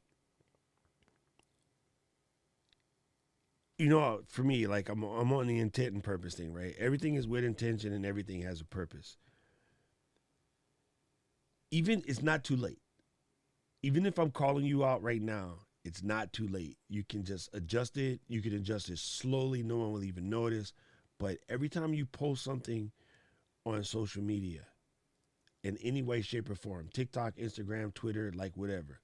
You know, for me, like I'm on the intent and purpose thing, right? Everything is with intention and everything has a purpose. Even it's not too late. Even if I'm calling you out right now, it's not too late. You can just adjust it. You can adjust it slowly. No one will even notice. But every time you post something on social media in any way, shape, or form, TikTok, Instagram, Twitter, like whatever,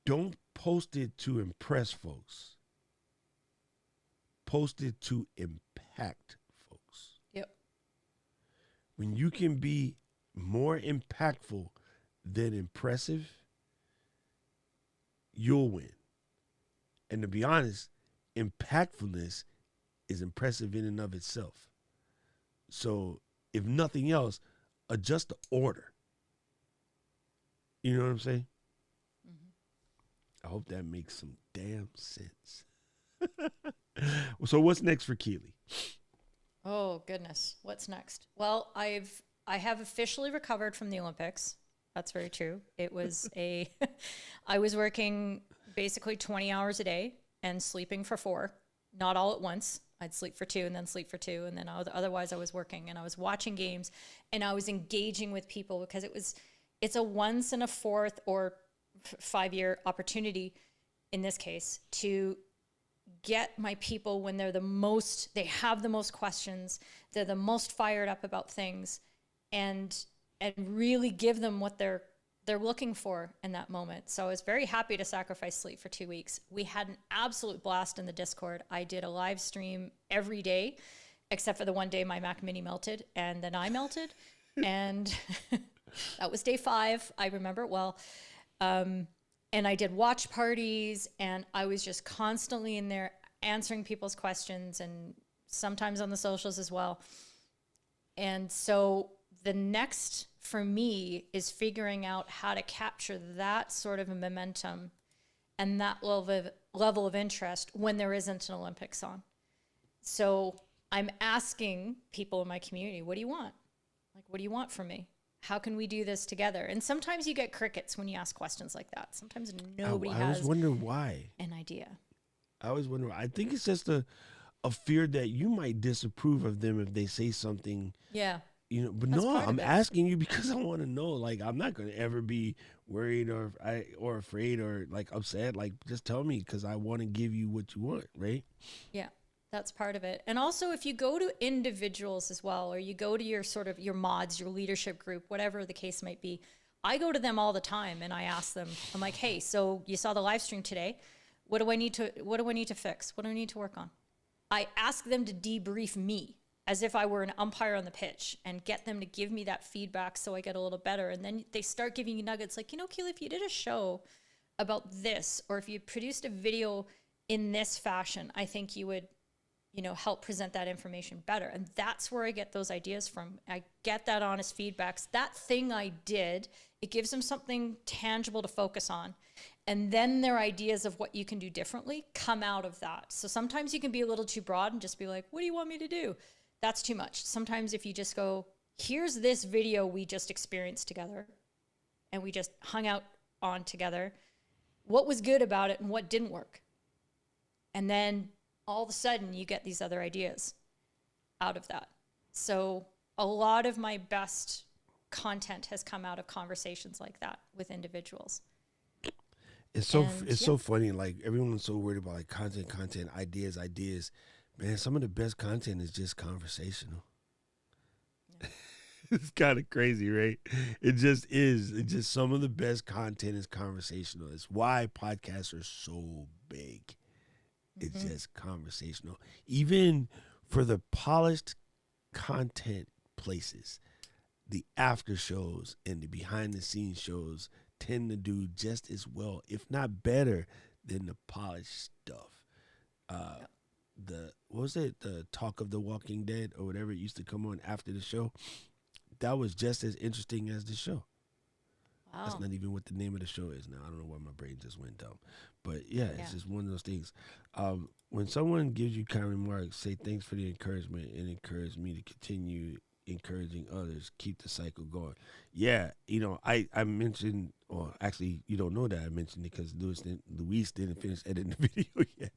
don't post it to impress folks. Post it to impact folks. Yep. When you can be more impactful than impressive, you'll win. And to be honest, impactfulness is impressive in and of itself. So if nothing else, adjust the order. You know what I'm saying? I hope that makes some damn sense. So what's next for Keely? Oh goodness, what's next? Well, I have officially recovered from the Olympics. That's very true. It was I was working basically 20 hours a day and sleeping for 4, not all at once. I'd sleep for 2 and then sleep for 2, and then otherwise I was working and I was watching games and I was engaging with people because it's a once in a fourth or 5-year opportunity in this case to get my people when they have the most questions, they're the most fired up about things, and really give them what they're looking for in that moment. So I was very happy to sacrifice sleep for 2 weeks. We had an absolute blast in the Discord. I did a live stream every day, except for the one day my Mac Mini melted and then I melted. And that was day 5. I remember it well. And I did watch parties and I was just constantly in there answering people's questions and sometimes on the socials as well. And so the next for me is figuring out how to capture that sort of a momentum and that level of interest when there isn't an Olympics on. So I'm asking people in my community, what do you want? Like, what do you want from me? How can we do this together? And sometimes you get crickets when you ask questions like that. Sometimes nobody I has was wondering why. an idea. I always wonder. I think it's just a fear that you might disapprove of them if they say something. Yeah. You know, but That's no, part of I'm it. asking you because I want to know. Like, I'm not going to ever be worried or afraid or like upset. Like, just tell me because I want to give you what you want, right? Yeah, that's part of it. And also if you go to individuals as well, or you go to your sort of your mods, your leadership group, whatever the case might be, I go to them all the time and I ask them, I'm like, hey, so you saw the live stream today. What do I need to fix? What do I need to work on? I ask them to debrief me as if I were an umpire on the pitch and get them to give me that feedback so I get a little better. And then they start giving you nuggets like, Keely, if you did a show about this, or if you produced a video in this fashion, I think you would, help present that information better. And that's where I get those ideas from. I get that honest feedbacks. That thing I did, it gives them something tangible to focus on. And then their ideas of what you can do differently come out of that. So sometimes you can be a little too broad and just be like, what do you want me to do? That's too much. Sometimes if you just go, here's this video we just experienced together and we just hung out on together, what was good about it and what didn't work? And then all of a sudden you get these other ideas out of that. So a lot of my best content has come out of conversations like that with individuals. It's so funny. Like everyone's so worried about like content, ideas. Man, some of the best content is just conversational. Yeah. It's kind of crazy, right? It just is. It just some of the best content is conversational. It's why podcasts are so big. It's just conversational. Even for the polished content places, the after shows and the behind the scenes shows tend to do just as well, if not better, than the polished stuff. The Talk of the Walking Dead or whatever it used to come on after the show, that was just as interesting as the show. Wow. That's not even what the name of the show is now. I don't know why my brain just went dumb. But yeah, it's just one of those things. When someone gives you kind remarks, say thanks for the encouragement and encourage me to continue encouraging others, keep the cycle going. Yeah, I mentioned, or actually, you don't know that I mentioned it because Luis didn't finish editing the video yet.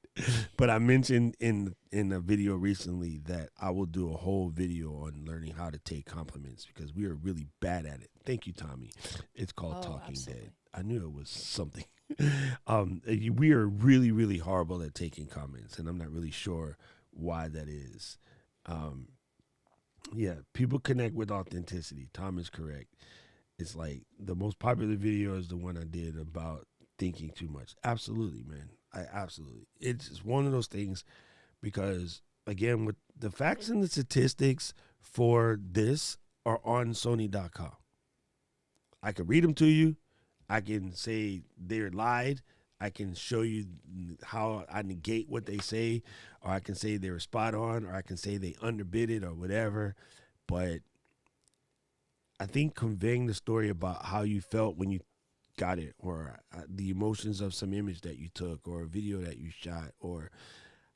But I mentioned in a video recently that I will do a whole video on learning how to take compliments because we are really bad at it. Thank you, Tommy. It's called Talking absolutely. Dead. I knew it was something. We are really, really horrible at taking comments, and I'm not really sure why that is. Yeah, people connect with authenticity. Tom is correct. It's like the most popular video is the one I did about thinking too much. Absolutely, man. Absolutely. It's just one of those things because, again, with the facts and the statistics for this are on Sony.com. I can read them to you. I can say they're lied. I can show you how I negate what they say, or I can say they were spot on, or I can say they underbid it or whatever. But I think conveying the story about how you felt when you got it, or the emotions of some image that you took, or a video that you shot, or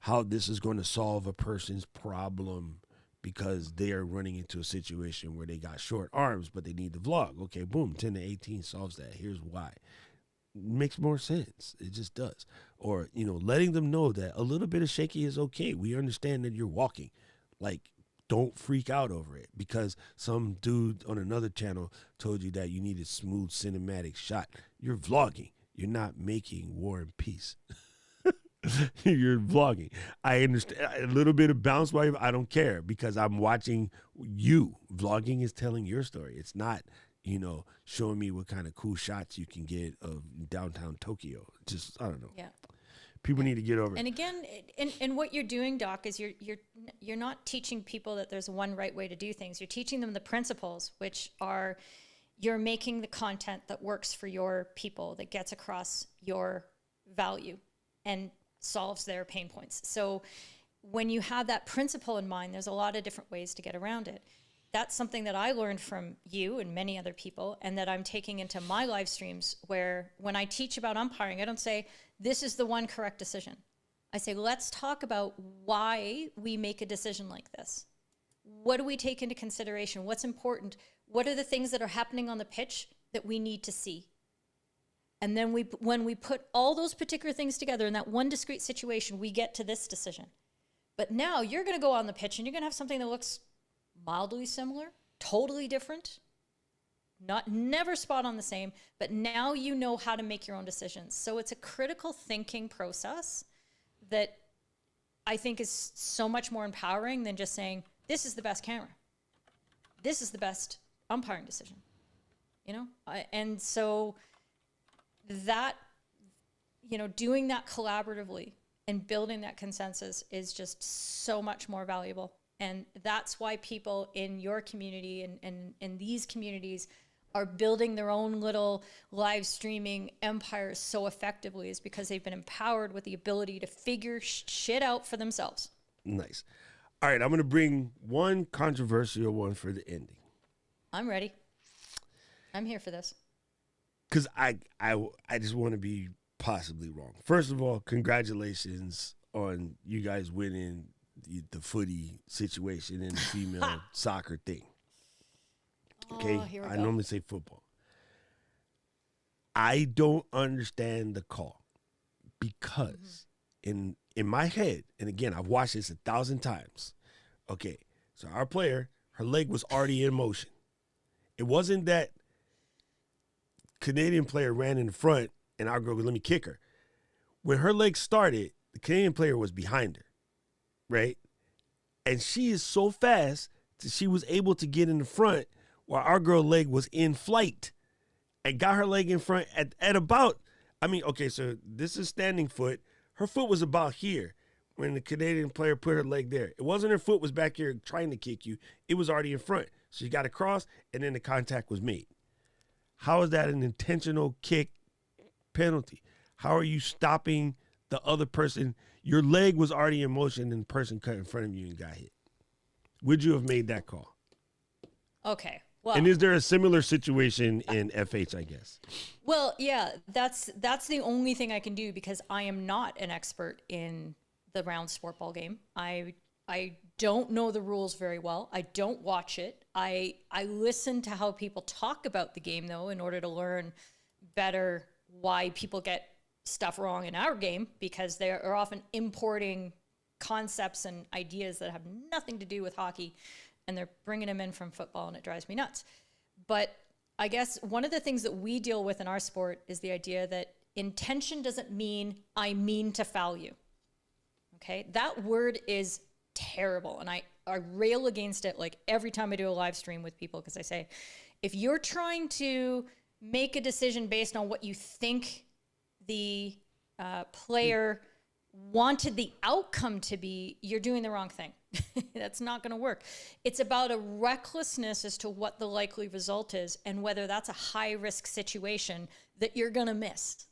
how this is going to solve a person's problem because they are running into a situation where they got short arms, but they need the vlog. Okay, boom, 10 to 18 solves that. Here's why. Makes more sense. It just does. Or, letting them know that a little bit of shaky is okay. We understand that you're walking. Like, don't freak out over it because some dude on another channel told you that you need a smooth cinematic shot. You're vlogging. You're not making War and Peace. You're vlogging. I understand a little bit of bounce wave. I don't care because I'm watching you. Vlogging is telling your story. It's not, showing me what kind of cool shots you can get of downtown Tokyo. Just, I don't know. Yeah. People need to get over it. And again, and what you're doing, Doc, is you're not teaching people that there's one right way to do things. You're teaching them the principles, which are you're making the content that works for your people, that gets across your value and solves their pain points. So when you have that principle in mind, there's a lot of different ways to get around it. That's something that I learned from you and many other people, and that I'm taking into my live streams, where when I teach about umpiring, I don't say, this is the one correct decision. I say, let's talk about why we make a decision like this. What do we take into consideration? What's important? What are the things that are happening on the pitch that we need to see? And then when we put all those particular things together in that one discrete situation, we get to this decision. But now you're going to go on the pitch and you're going to have something that looks mildly similar, totally different, never spot on the same, but now you know how to make your own decisions. So it's a critical thinking process that I think is so much more empowering than just saying, this is the best camera. This is the best umpiring decision, and so that, doing that collaboratively and building that consensus is just so much more valuable. And that's why people in your community and in these communities are building their own little live streaming empires so effectively, is because they've been empowered with the ability to figure shit out for themselves. Nice. All right, I'm going to bring one controversial one for the ending. I'm ready. I'm here for this. Because I just want to be possibly wrong. First of all, congratulations on you guys winning the footy situation and the female soccer thing. Okay, here we I go. normally say football. I don't understand the call because in my head, and again, I've watched this 1,000 times. Okay, so our player, her leg was already in motion. It wasn't that Canadian player ran in the front and our girl goes, let me kick her. When her leg started, the Canadian player was behind her, right? And she is so fast that she was able to get in the front while our girl leg was in flight and got her leg in front at about, so this is standing foot. Her foot was about here when the Canadian player put her leg there. It wasn't her foot was back here trying to kick you. It was already in front. So she got across and then the contact was made. How is that an intentional kick penalty? How are you stopping the other person? Your leg was already in motion and the person cut in front of you and got hit. Would you have made that call? Okay. Well, And is there a similar situation in FH, I guess? Well, yeah, that's the only thing I can do because I am not an expert in the round sport ball game. I I don't know the rules very well. I don't watch it. I listen to how people talk about the game, though, in order to learn better why people get stuff wrong in our game, because they are often importing concepts and ideas that have nothing to do with hockey, and they're bringing them in from football, and it drives me nuts. But I guess one of the things that we deal with in our sport is the idea that intention doesn't mean I mean to foul you. Okay? That word is terrible, and I rail against it like every time I do a live stream with people, because I say, if you're trying to make a decision based on what you think the player wanted the outcome to be, you're doing the wrong thing. That's not going to work. It's about a recklessness as to what the likely result is and whether that's a high risk situation that you're going to miss.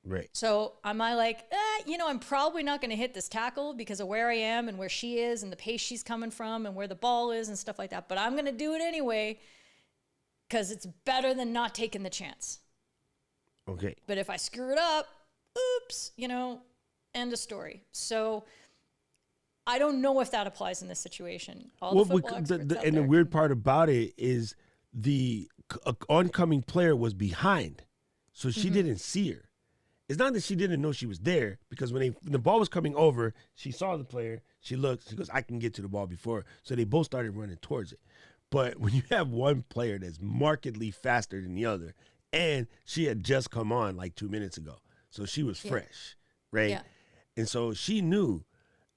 Right. So am I like, I'm probably not going to hit this tackle because of where I am and where she is and the pace she's coming from and where the ball is and stuff like that. But I'm going to do it anyway because it's better than not taking the chance. Okay. But if I screw it up, oops, end of story. So I don't know if that applies in this situation. The weird part about it is the oncoming player was behind, so she didn't see her. It's not that she didn't know she was there, because when the ball was coming over, she saw the player, she looked, she goes, I can get to the ball before. So they both started running towards it. But when you have one player that's markedly faster than the other, and she had just come on like 2 minutes ago, so she was fresh, right? Yeah. And so she knew,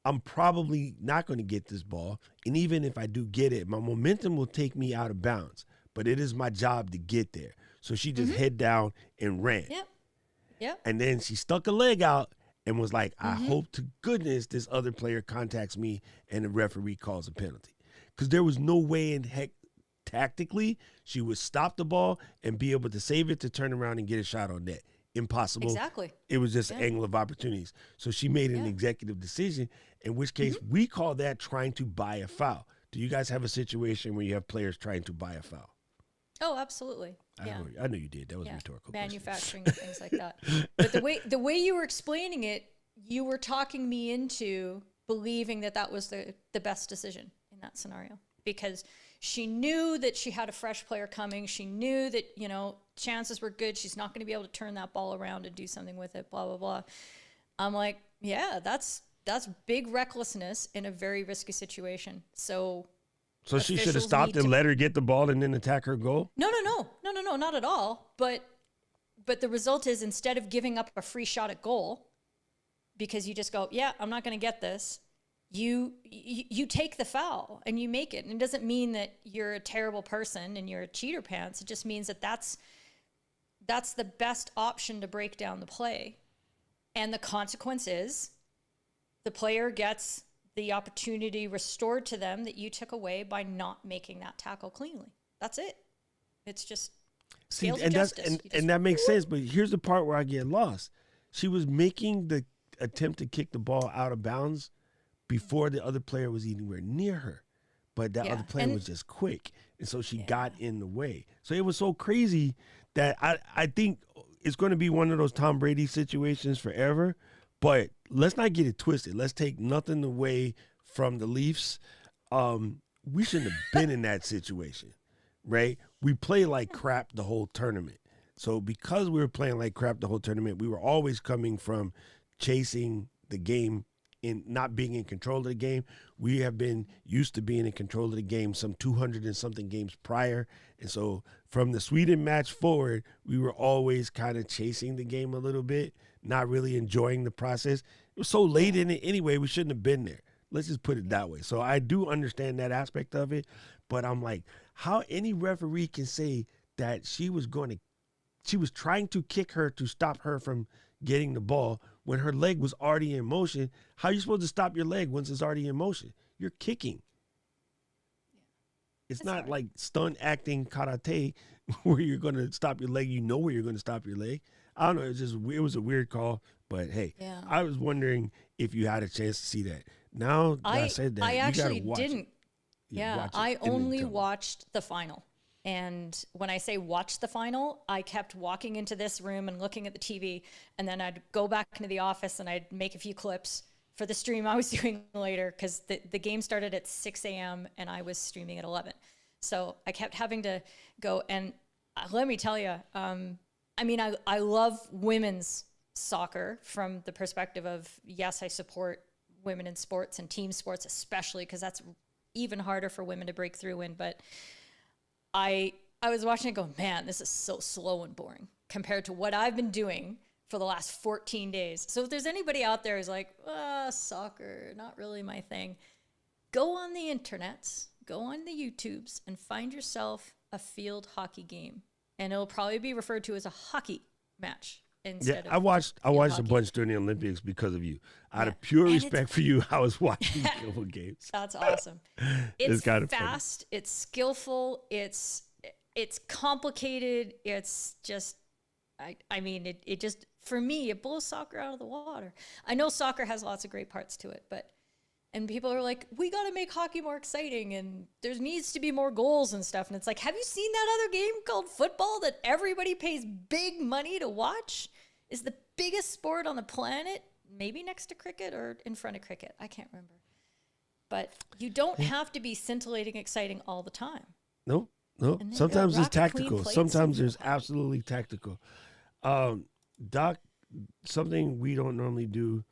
I'm probably not going to get this ball. And even if I do get it, my momentum will take me out of bounds. But it is my job to get there. So she just head down and ran. Yep. Yep. And then she stuck a leg out and was like, I hope to goodness this other player contacts me and the referee calls a penalty. Because there was no way in heck tactically she would stop the ball and be able to save it to turn around and get a shot on net. Impossible. Exactly. It was just an angle of opportunities. So she made an executive decision, in which case we call that trying to buy a foul. Do you guys have a situation where you have players trying to buy a foul? Oh, absolutely. Yeah. I know you did. That was a rhetorical question. Manufacturing things like that. But the way you were explaining it, you were talking me into believing that was the best decision in that scenario, because she knew that she had a fresh player coming. She knew that, chances were good. She's not going to be able to turn that ball around and do something with it, blah, blah, blah. I'm like, yeah, that's big recklessness in a very risky situation. So she should have stopped and let her get the ball and then attack her goal? No, not at all. But the result is, instead of giving up a free shot at goal because you just go, yeah, I'm not going to get this, you take the foul and you make it. And it doesn't mean that you're a terrible person and you're a cheater pants. It just means that that's the best option to break down the play. And the consequence is the player gets the opportunity restored to them that you took away by not making that tackle cleanly. That's it. It's just scales of justice. And that makes sense, but here's the part where I get lost. She was making the attempt to kick the ball out of bounds before the other player was anywhere near her. But that other player was just quick. And so she got in the way. So it was so crazy that I think it's going to be one of those Tom Brady situations forever. But let's not get it twisted. Let's take nothing away from the Leafs. We shouldn't have been in that situation, right? We play like crap the whole tournament. So because we were playing like crap the whole tournament, we were always coming from chasing the game and not being in control of the game. We have been used to being in control of the game some 200 and something games prior. And so from the Sweden match forward, we were always kind of chasing the game a little bit, not really enjoying the process. It was so late in it anyway, we shouldn't have been there. Let's just put it that way. So I do understand that aspect of it, but I'm like, how any referee can say that she was trying to kick her to stop her from getting the ball when her leg was already in motion. How are you supposed to stop your leg once it's already in motion? You're kicking. It's not like stunt acting karate where you're going to stop your leg. You know where you're going to stop your leg. I don't know. It was a weird call, but hey, I was wondering if you had a chance to see that. Now that I said that, I actually you gotta watch didn't. It. Yeah, I only watched the final. And when I say watch the final, I kept walking into this room and looking at the TV, and then I'd go back into the office and I'd make a few clips for the stream I was doing later, because the game started at 6 a.m. and I was streaming at 11. So I kept having to go. And let me tell you, I mean, I love women's soccer from the perspective of, yes, I support women in sports and team sports, especially because that's even harder for women to break through in. But I was watching it go, man, this is so slow and boring compared to what I've been doing for the last 14 days. So if there's anybody out there who's like, soccer, not really my thing, go on the internets, go on the YouTubes and find yourself a field hockey game. And it'll probably be referred to as a hockey match. Yeah, I watched a bunch during the Olympics because of you. Out of pure respect for you, I was watching a couple games. That's awesome. It's kind of fast. Funny. It's skillful. It's complicated. It's just, I mean, it just, for me, it blows soccer out of the water. I know soccer has lots of great parts to it, and people are like, we got to make hockey more exciting and there needs to be more goals and stuff. And it's like, have you seen that other game called football that everybody pays big money to watch? Is the biggest sport on the planet, maybe next to cricket or in front of cricket. I can't remember. But you don't have to be scintillating exciting all the time. No. Sometimes it's tactical. Sometimes there's absolutely tactical. Doc, something we don't normally do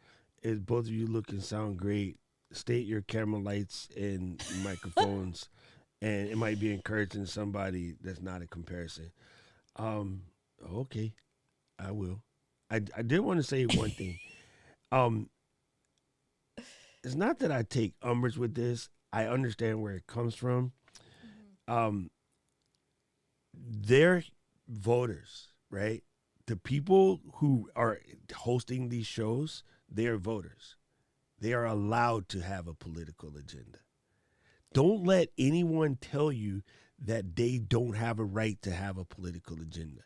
is both of you look and sound great. State your camera lights and microphones, and it might be encouraging to somebody that's not a comparison. Okay, I will. I did want to say one thing. It's not that I take umbrage with this. I understand where it comes from. They're voters, right? The people who are hosting these shows, they are voters. They are allowed to have a political agenda. Don't let anyone tell you that they don't have a right to have a political agenda.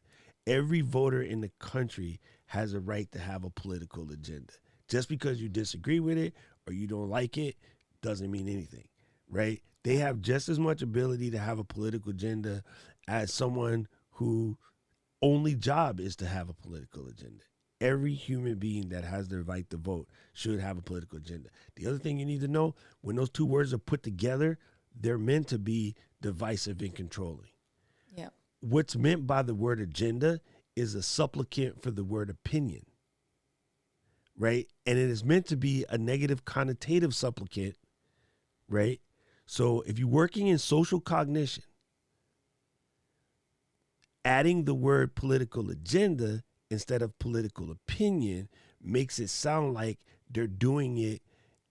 Every voter in the country has a right to have a political agenda. Just because you disagree with it or you don't like it doesn't mean anything, right? They have just as much ability to have a political agenda as someone who only job is to have a political agenda. Every human being that has the right to vote should have a political agenda. The other thing you need to know, when those two words are put together, they're meant to be divisive and controlling. Yeah. What's meant by the word agenda is a supplicant for the word opinion, right? And it is meant to be a negative connotative supplicant, right? So if you're working in social cognition, adding the word political agenda instead of political opinion makes it sound like they're doing it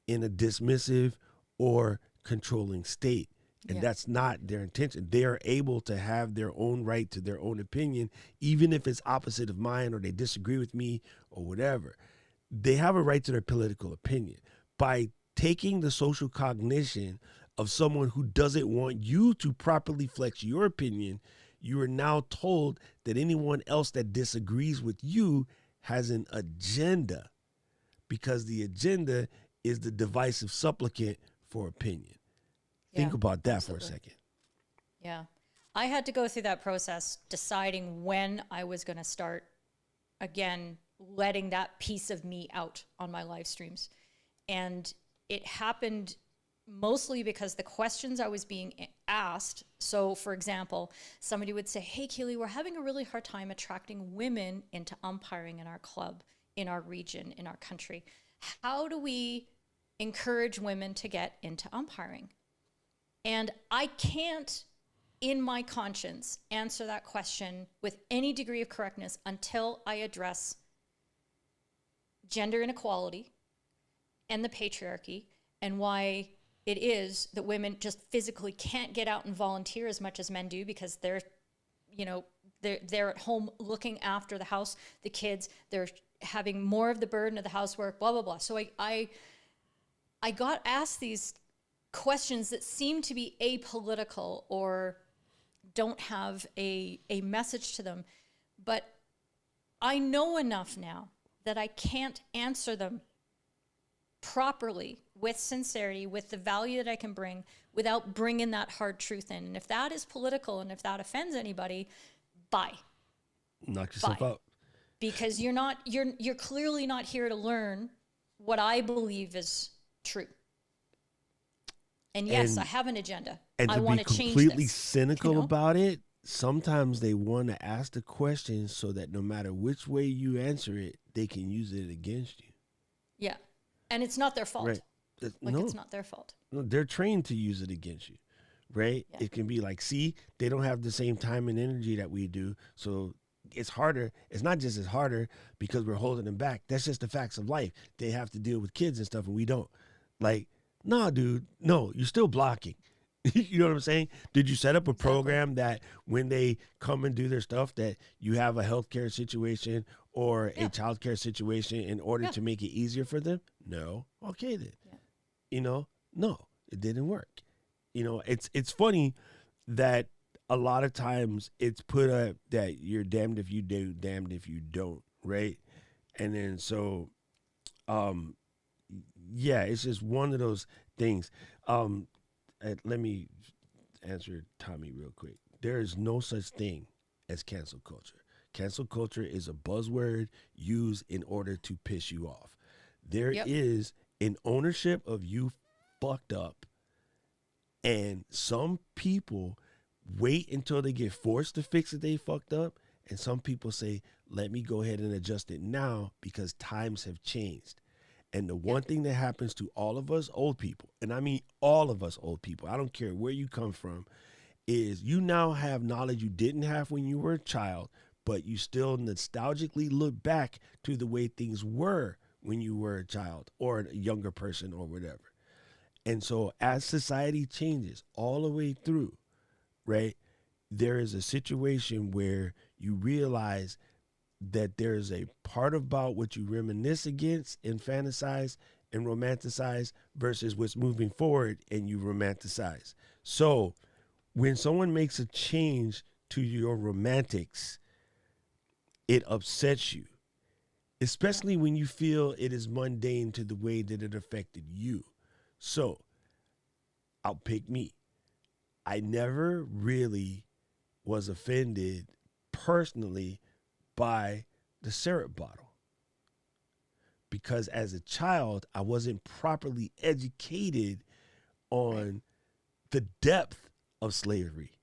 in a dismissive or controlling state. And that's not their intention. They are able to have their own right to their own opinion, even if it's opposite of mine or they disagree with me or whatever. They have a right to their political opinion. By taking the social cognition of someone who doesn't want you to properly flex your opinion, you are now told that anyone else that disagrees with you has an agenda, because the agenda is the divisive supplicant for opinion. Think about that for a second. Yeah. I had to go through that process deciding when I was going to start, again, letting that piece of me out on my live streams. And it happened mostly because the questions I was being asked. So, for example, somebody would say, hey, Keely, we're having a really hard time attracting women into umpiring in our club, in our region, in our country. How do we encourage women to get into umpiring? And I can't, in my conscience, answer that question with any degree of correctness until I address gender inequality and the patriarchy and why it is that women just physically can't get out and volunteer as much as men do, because they're at home looking after the house, the kids, they're having more of the burden of the housework, blah, blah, blah. So I got asked these questions that seem to be apolitical or don't have a message to them. But I know enough now that I can't answer them properly, with sincerity, with the value that I can bring, without bringing that hard truth in. And if that is political and if that offends anybody, bye. Knock yourself out. Because you're clearly not here to learn what I believe is true. And yes, And- I have an agenda. And I to want be to change completely this. cynical you know? about it, sometimes they want to ask the question so that no matter which way you answer it, they can use it against you. Yeah. And it's not their fault. Right? Like, No. it's not their fault. No, they're trained to use it against you, right? Yeah. It can be like, see, they don't have the same time and energy that we do, so it's harder. It's not just it's harder because we're holding them back. That's just the facts of life. They have to deal with kids and stuff, and we don't. Like, nah, dude, no, you're still blocking. You know what I'm saying? Did you set up a program that when they come and do their stuff, that you have a healthcare situation or a childcare situation in order to make it easier for them? No. Okay, then. Yeah. You know, no, it didn't work. You know, it's funny that a lot of times it's put up that you're damned if you do, damned if you don't, right? And then so, yeah, it's just one of those things. Let me answer Tommy real quick. There is no such thing as cancel culture. Cancel culture is a buzzword used in order to piss you off. There is an ownership of you fucked up, and some people wait until they get forced to fix it they fucked up, and some people say, let me go ahead and adjust it now because times have changed. And the one thing that happens to all of us old people, and I mean all of us old people, I don't care where you come from, is you now have knowledge you didn't have when you were a child, but you still nostalgically look back to the way things were when you were a child or a younger person or whatever. And so as society changes all the way through, right, there is a situation where you realize that there's a part about what you reminisce against and fantasize and romanticize versus what's moving forward and you romanticize. So when someone makes a change to your romantics, it upsets you, especially when you feel it is mundane to the way that it affected you. So I'll pick me. I never really was offended personally by the syrup bottle because as a child, I wasn't properly educated on the depth of slavery.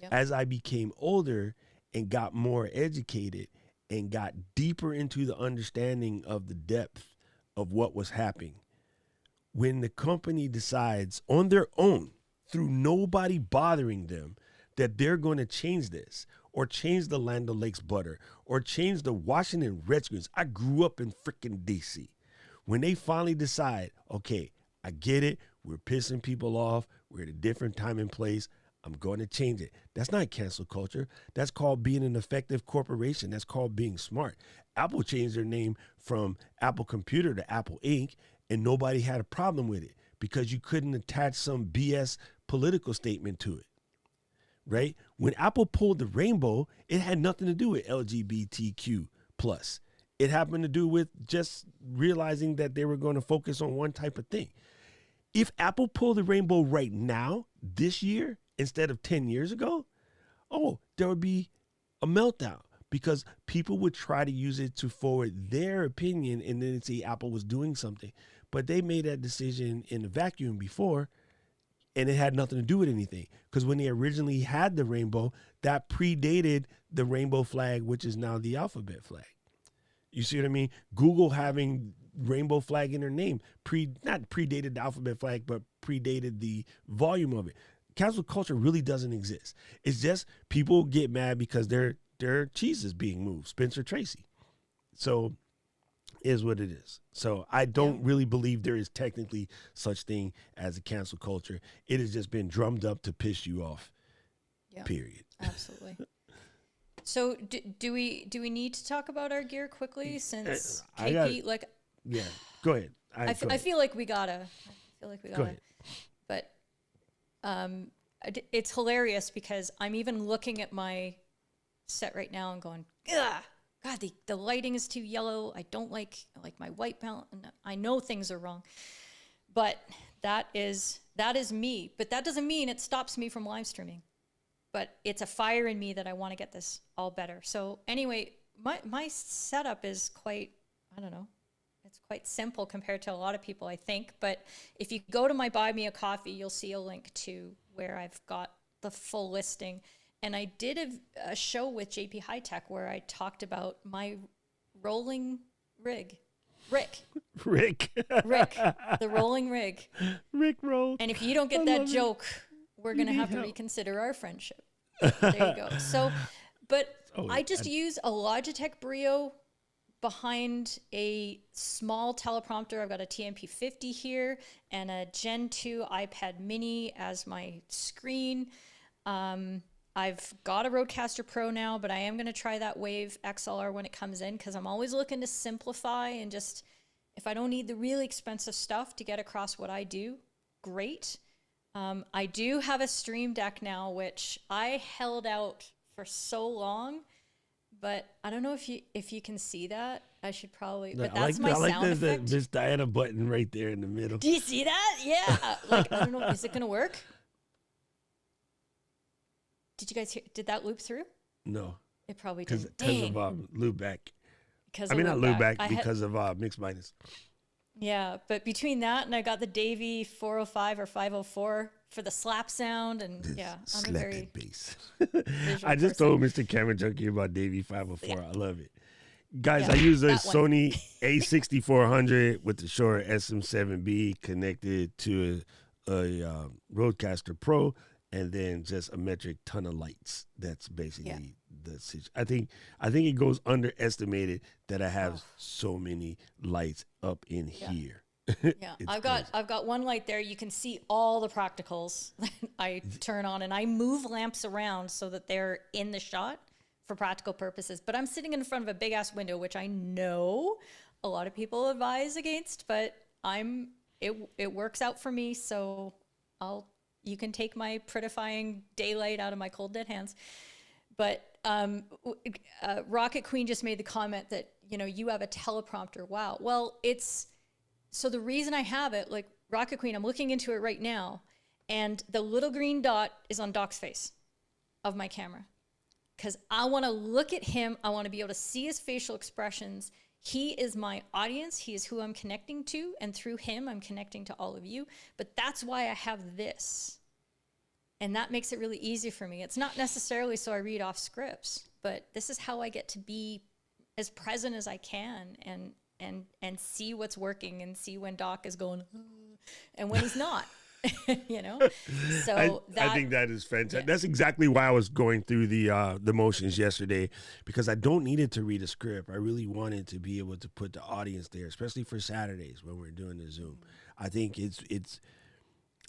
Yep. As I became older and got more educated and got deeper into the understanding of the depth of what was happening, when the company decides on their own, through nobody bothering them, that they're going to change this or change the Land O'Lakes butter or change the Washington Redskins. I grew up in freaking DC. When they finally decide, okay, I get it. We're pissing people off. We're at a different time and place. I'm going to change it. That's not cancel culture. That's called being an effective corporation. That's called being smart. Apple changed their name from Apple Computer to Apple Inc., and nobody had a problem with it because you couldn't attach some BS political statement to it. Right? When Apple pulled the rainbow, it had nothing to do with LGBTQ plus. It happened to do with just realizing that they were going to focus on one type of thing. If Apple pulled the rainbow right now, this year, instead of 10 years ago, there would be a meltdown because people would try to use it to forward their opinion and then say Apple was doing something. But they made that decision in a vacuum before, and it had nothing to do with anything. Because when they originally had the rainbow, that predated the rainbow flag, which is now the alphabet flag. You see what I mean? Google having rainbow flag in their name not predated the alphabet flag, but predated the volume of it. Cancel culture really doesn't exist. It's just people get mad because their cheese is being moved. Spencer Tracy. So is what it is. So I don't really believe there is technically such thing as a cancel culture. It has just been drummed up to piss you off. Yeah. Period. Absolutely. So do we need to talk about our gear quickly since KP Yeah, go ahead. I feel like we gotta. Go ahead. But it's hilarious because I'm even looking at my set right now and going, ugh, God, the lighting is too yellow. I don't like my white balance. I know things are wrong, but that is me. But that doesn't mean it stops me from live streaming. But it's a fire in me that I want to get this all better. So anyway, my setup is quite, I don't know, It's quite simple compared to a lot of people, I think. But if you go to my Buy Me a Coffee, you'll see a link to where I've got the full listing. And I did a show with JP High Tech where I talked about my rolling rig. Rick, the rolling rig. Rick roll. And if you don't get that joke, we're going to have to reconsider our friendship. There you go. So, but I just use a Logitech Brio behind a small teleprompter. I've got a TMP50 here and a Gen 2 iPad mini as my screen. I've got a Rodecaster Pro now, but I am going to try that Wave XLR when it comes in because I'm always looking to simplify and just, if I don't need the really expensive stuff to get across what I do, great. I do have a Stream Deck now, which I held out for so long, but I don't know if you can see that. I should probably, but that's my sound effect. I like the Miss Diana button right there in the middle. Do you see that? Yeah. Like, I don't know, is it going to work? Did you guys hear? Did that loop through? No. It probably did. Because of loop back. Because not loop back, because of mix minus. Yeah, but between that and I got the Davey 405 or 504 for the slap sound, and I'm a very bass. I just told Mr. Cameron Junkie about Davey 504. Yeah. I love it. Guys, I use a Sony A6400 with the Shure SM7B connected to a Rodecaster Pro. And then just a metric ton of lights. That's basically the situation. I think it goes underestimated that I have so many lights up in here. Yeah, I've got one light there. You can see all the practicals that I turn on, and I move lamps around so that they're in the shot for practical purposes. But I'm sitting in front of a big ass window, which I know a lot of people advise against, but it works out for me. So you can take my prettifying daylight out of my cold dead hands. But Rocket Queen just made the comment that, you have a teleprompter. Wow. Well, so the reason I have it, like Rocket Queen, I'm looking into it right now, and the little green dot is on Doc's face of my camera. Because I want to look at him. I want to be able to see his facial expressions. He is my audience. He is who I'm connecting to. And through him, I'm connecting to all of you. But that's why I have this. And that makes it really easy for me. It's not necessarily so I read off scripts, but this is how I get to be as present as I can and see what's working and see when Doc is going, and when he's not. So I think that is fantastic. That's exactly why I was going through the motions yesterday, because I don't need it to read a script. I really wanted to be able to put the audience there, especially for Saturdays when we're doing the Zoom. I think it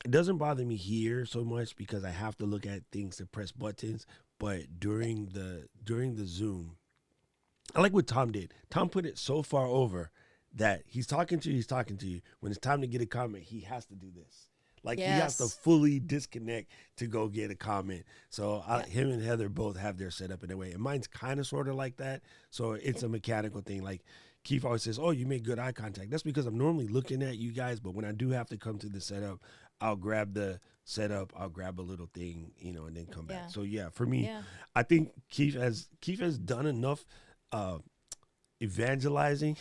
doesn't bother me here so much because I have to look at things to press buttons, but during the Zoom, I like what Tom did. Tom put it so far over that he's talking to you. When it's time to get a comment, he has to do this. Like, he has to fully disconnect to go get a comment. So him and Heather both have their setup in a way. And mine's kind of sort of like that. So it's a mechanical thing. Like, Keith always says, oh, you make good eye contact. That's because I'm normally looking at you guys. But when I do have to come to the setup, I'll grab the setup. I'll grab a little thing, and then come back. So, for me, I think Keith has done enough evangelizing.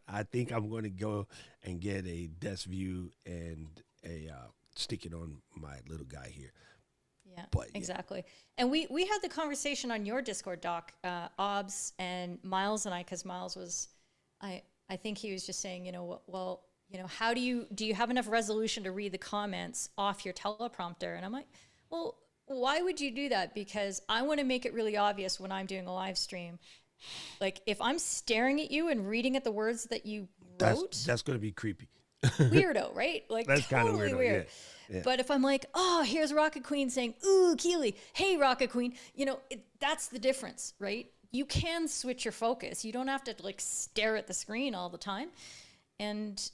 I think I'm going to go and get a desk view and stick it on my little guy here. Exactly. And we had the conversation on your Discord, Doc, Obs and Miles and I, because Miles was, I think he was just saying, how do you have enough resolution to read the comments off your teleprompter? And I'm like, well, why would you do that? Because I want to make it really obvious when I'm doing a live stream. Like, if I'm staring at you and reading at the words that you wrote, that's going to be creepy. Weirdo, right? Like, that's totally kind of weird. Yeah. But if I'm like, oh, here's Rocket Queen saying, ooh, Keely, hey, Rocket Queen, that's the difference, right? You can switch your focus. You don't have to stare at the screen all the time. And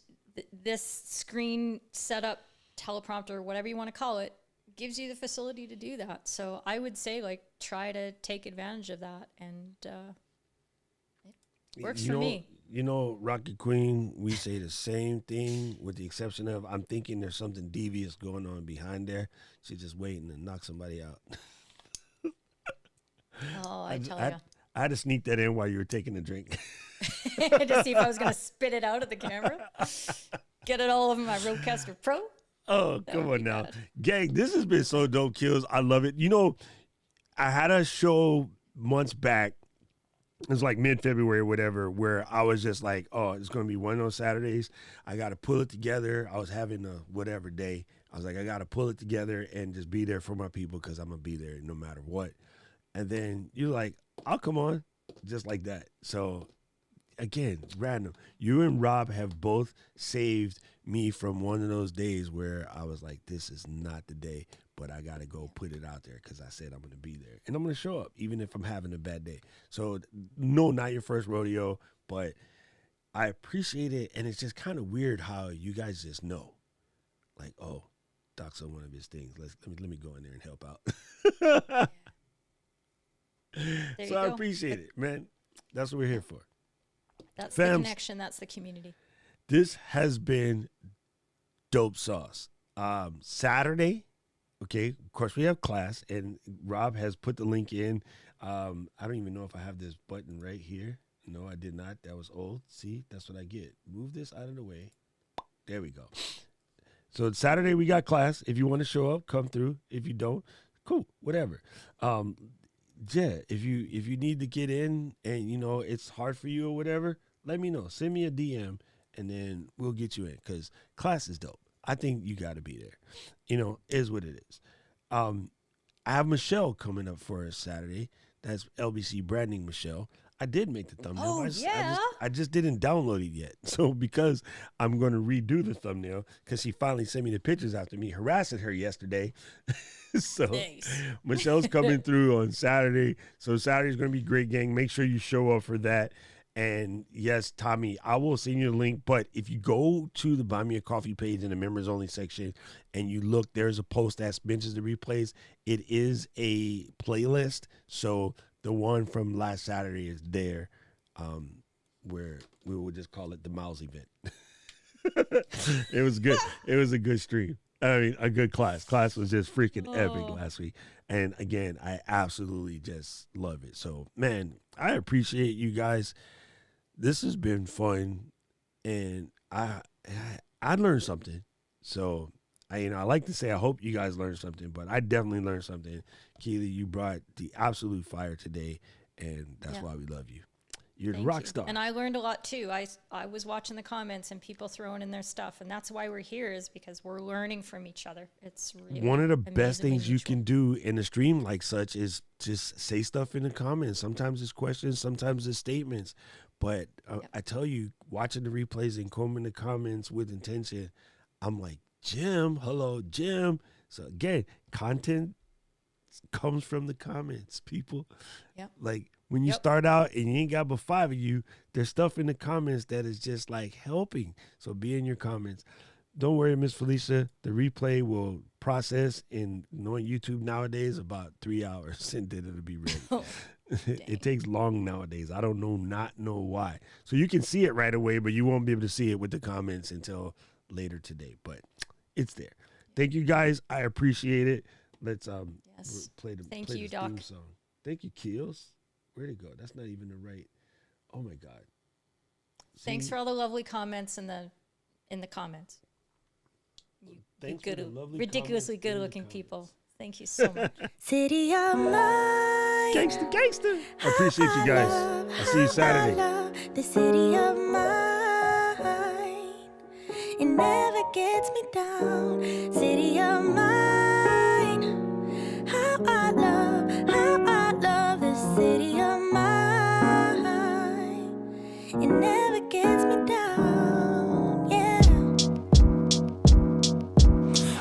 this screen setup, teleprompter, whatever you want to call it, gives you the facility to do that. So I would say try to take advantage of that, and it works for me. Rocket Queen, we say the same thing with the exception of I'm thinking there's something devious going on behind there. She's just waiting to knock somebody out. Oh, I tell you. I had to sneak that in while you were taking a drink. To see if I was going to spit it out at the camera. Get it all over my Rodecaster Pro. Oh, come on now. Gang, this has been so dope, Kills. I love it. You know, I had a show months back. It was like mid-February or whatever, where I was just like, oh, it's going to be one of those Saturdays. I got to pull it together. I was having a whatever day. I was like, I got to pull it together and just be there for my people because I'm going to be there no matter what. And then you're like, I'll come on just like that. So, again, random. You and Rob have both saved me from one of those days where I was like, this is not the day, but I got to go put it out there because I said I'm going to be there. And I'm going to show up even if I'm having a bad day. So, no, not your first rodeo, but I appreciate it. And it's just kind of weird how you guys just know. Like, oh, Doc's on one of his things. Let me go in there and help out. So I appreciate it, man. That's what we're here for. That's Fams, the connection. That's the community. This has been dope sauce. Saturday, okay, of course we have class, and Rob has put the link in. I don't even know if I have this button right here. No, I did not. That was old. See, that's what I get. Move this out of the way. There we go. So Saturday we got class. If you want to show up, come through. If you don't, cool, whatever. Yeah, if you need to get in and you know it's hard for you or whatever, let me know. Send me a DM and then we'll get you in because class is dope. I think you got to be there. You know, is what it is. I have Michelle coming up for us Saturday. That's LBC Branding Michelle. I did make the thumbnail. Oh, I just didn't download it yet. So because I'm going to redo the thumbnail because she finally sent me the pictures after me harassing her yesterday. So nice. Michelle's coming through on Saturday. So Saturday's going to be great, gang. Make sure you show up for that. And yes, Tommy, I will send you the link. But if you go to the Buy Me a Coffee page in the members only section and you look, there's a post that's benches to replays. It is a playlist. So the one from last Saturday is there, where we would just call it the Mouse event. It was good. It was a good stream. I mean, a good class. Class was just freaking epic last week. And again, I absolutely just love it. So, man, I appreciate you guys. This has been fun, and I learned something. So, I like to say I hope you guys learned something, but I definitely learned something. Keely, you brought the absolute fire today, and that's why we love you. You're the rock star. And I learned a lot too. I was watching the comments and people throwing in their stuff, and that's why we're here, is because we're learning from each other. It's really one of the best things you can do in a stream like such is just say stuff in the comments. Sometimes it's questions, sometimes it's statements. But I tell you, watching the replays and combing the comments with intention, I'm like, Jim, hello, Jim. So again, content comes from the comments, people. Yep. Like when you start out and you ain't got but 5 of you, there's stuff in the comments that is just like helping. So be in your comments. Don't worry, Miss Felicia. The replay will process in knowing YouTube nowadays about 3 hours and then it'll be ready. Oh, it takes long nowadays. I don't know why. So you can see it right away, but you won't be able to see it with the comments until later today. But it's there. Thank you guys. I appreciate it. Let's play the theme song. Thank you, Keels. Where'd it go? That's not even the right. Oh my God. Thanks for all the lovely comments in the comments. You good, ridiculously good looking people. Thank you so much. City of mine. Gangster. I appreciate you guys. I'll see you Saturday. The city of mine. It never gets me down. City of mine. How I love the city of mine. It never gets me down. Yeah.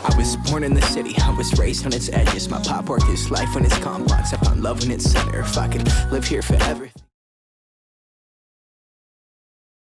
I was born in the city, I was raised on its edges. My pop worked his life on its confines. I found love in its center. If I could live here forever.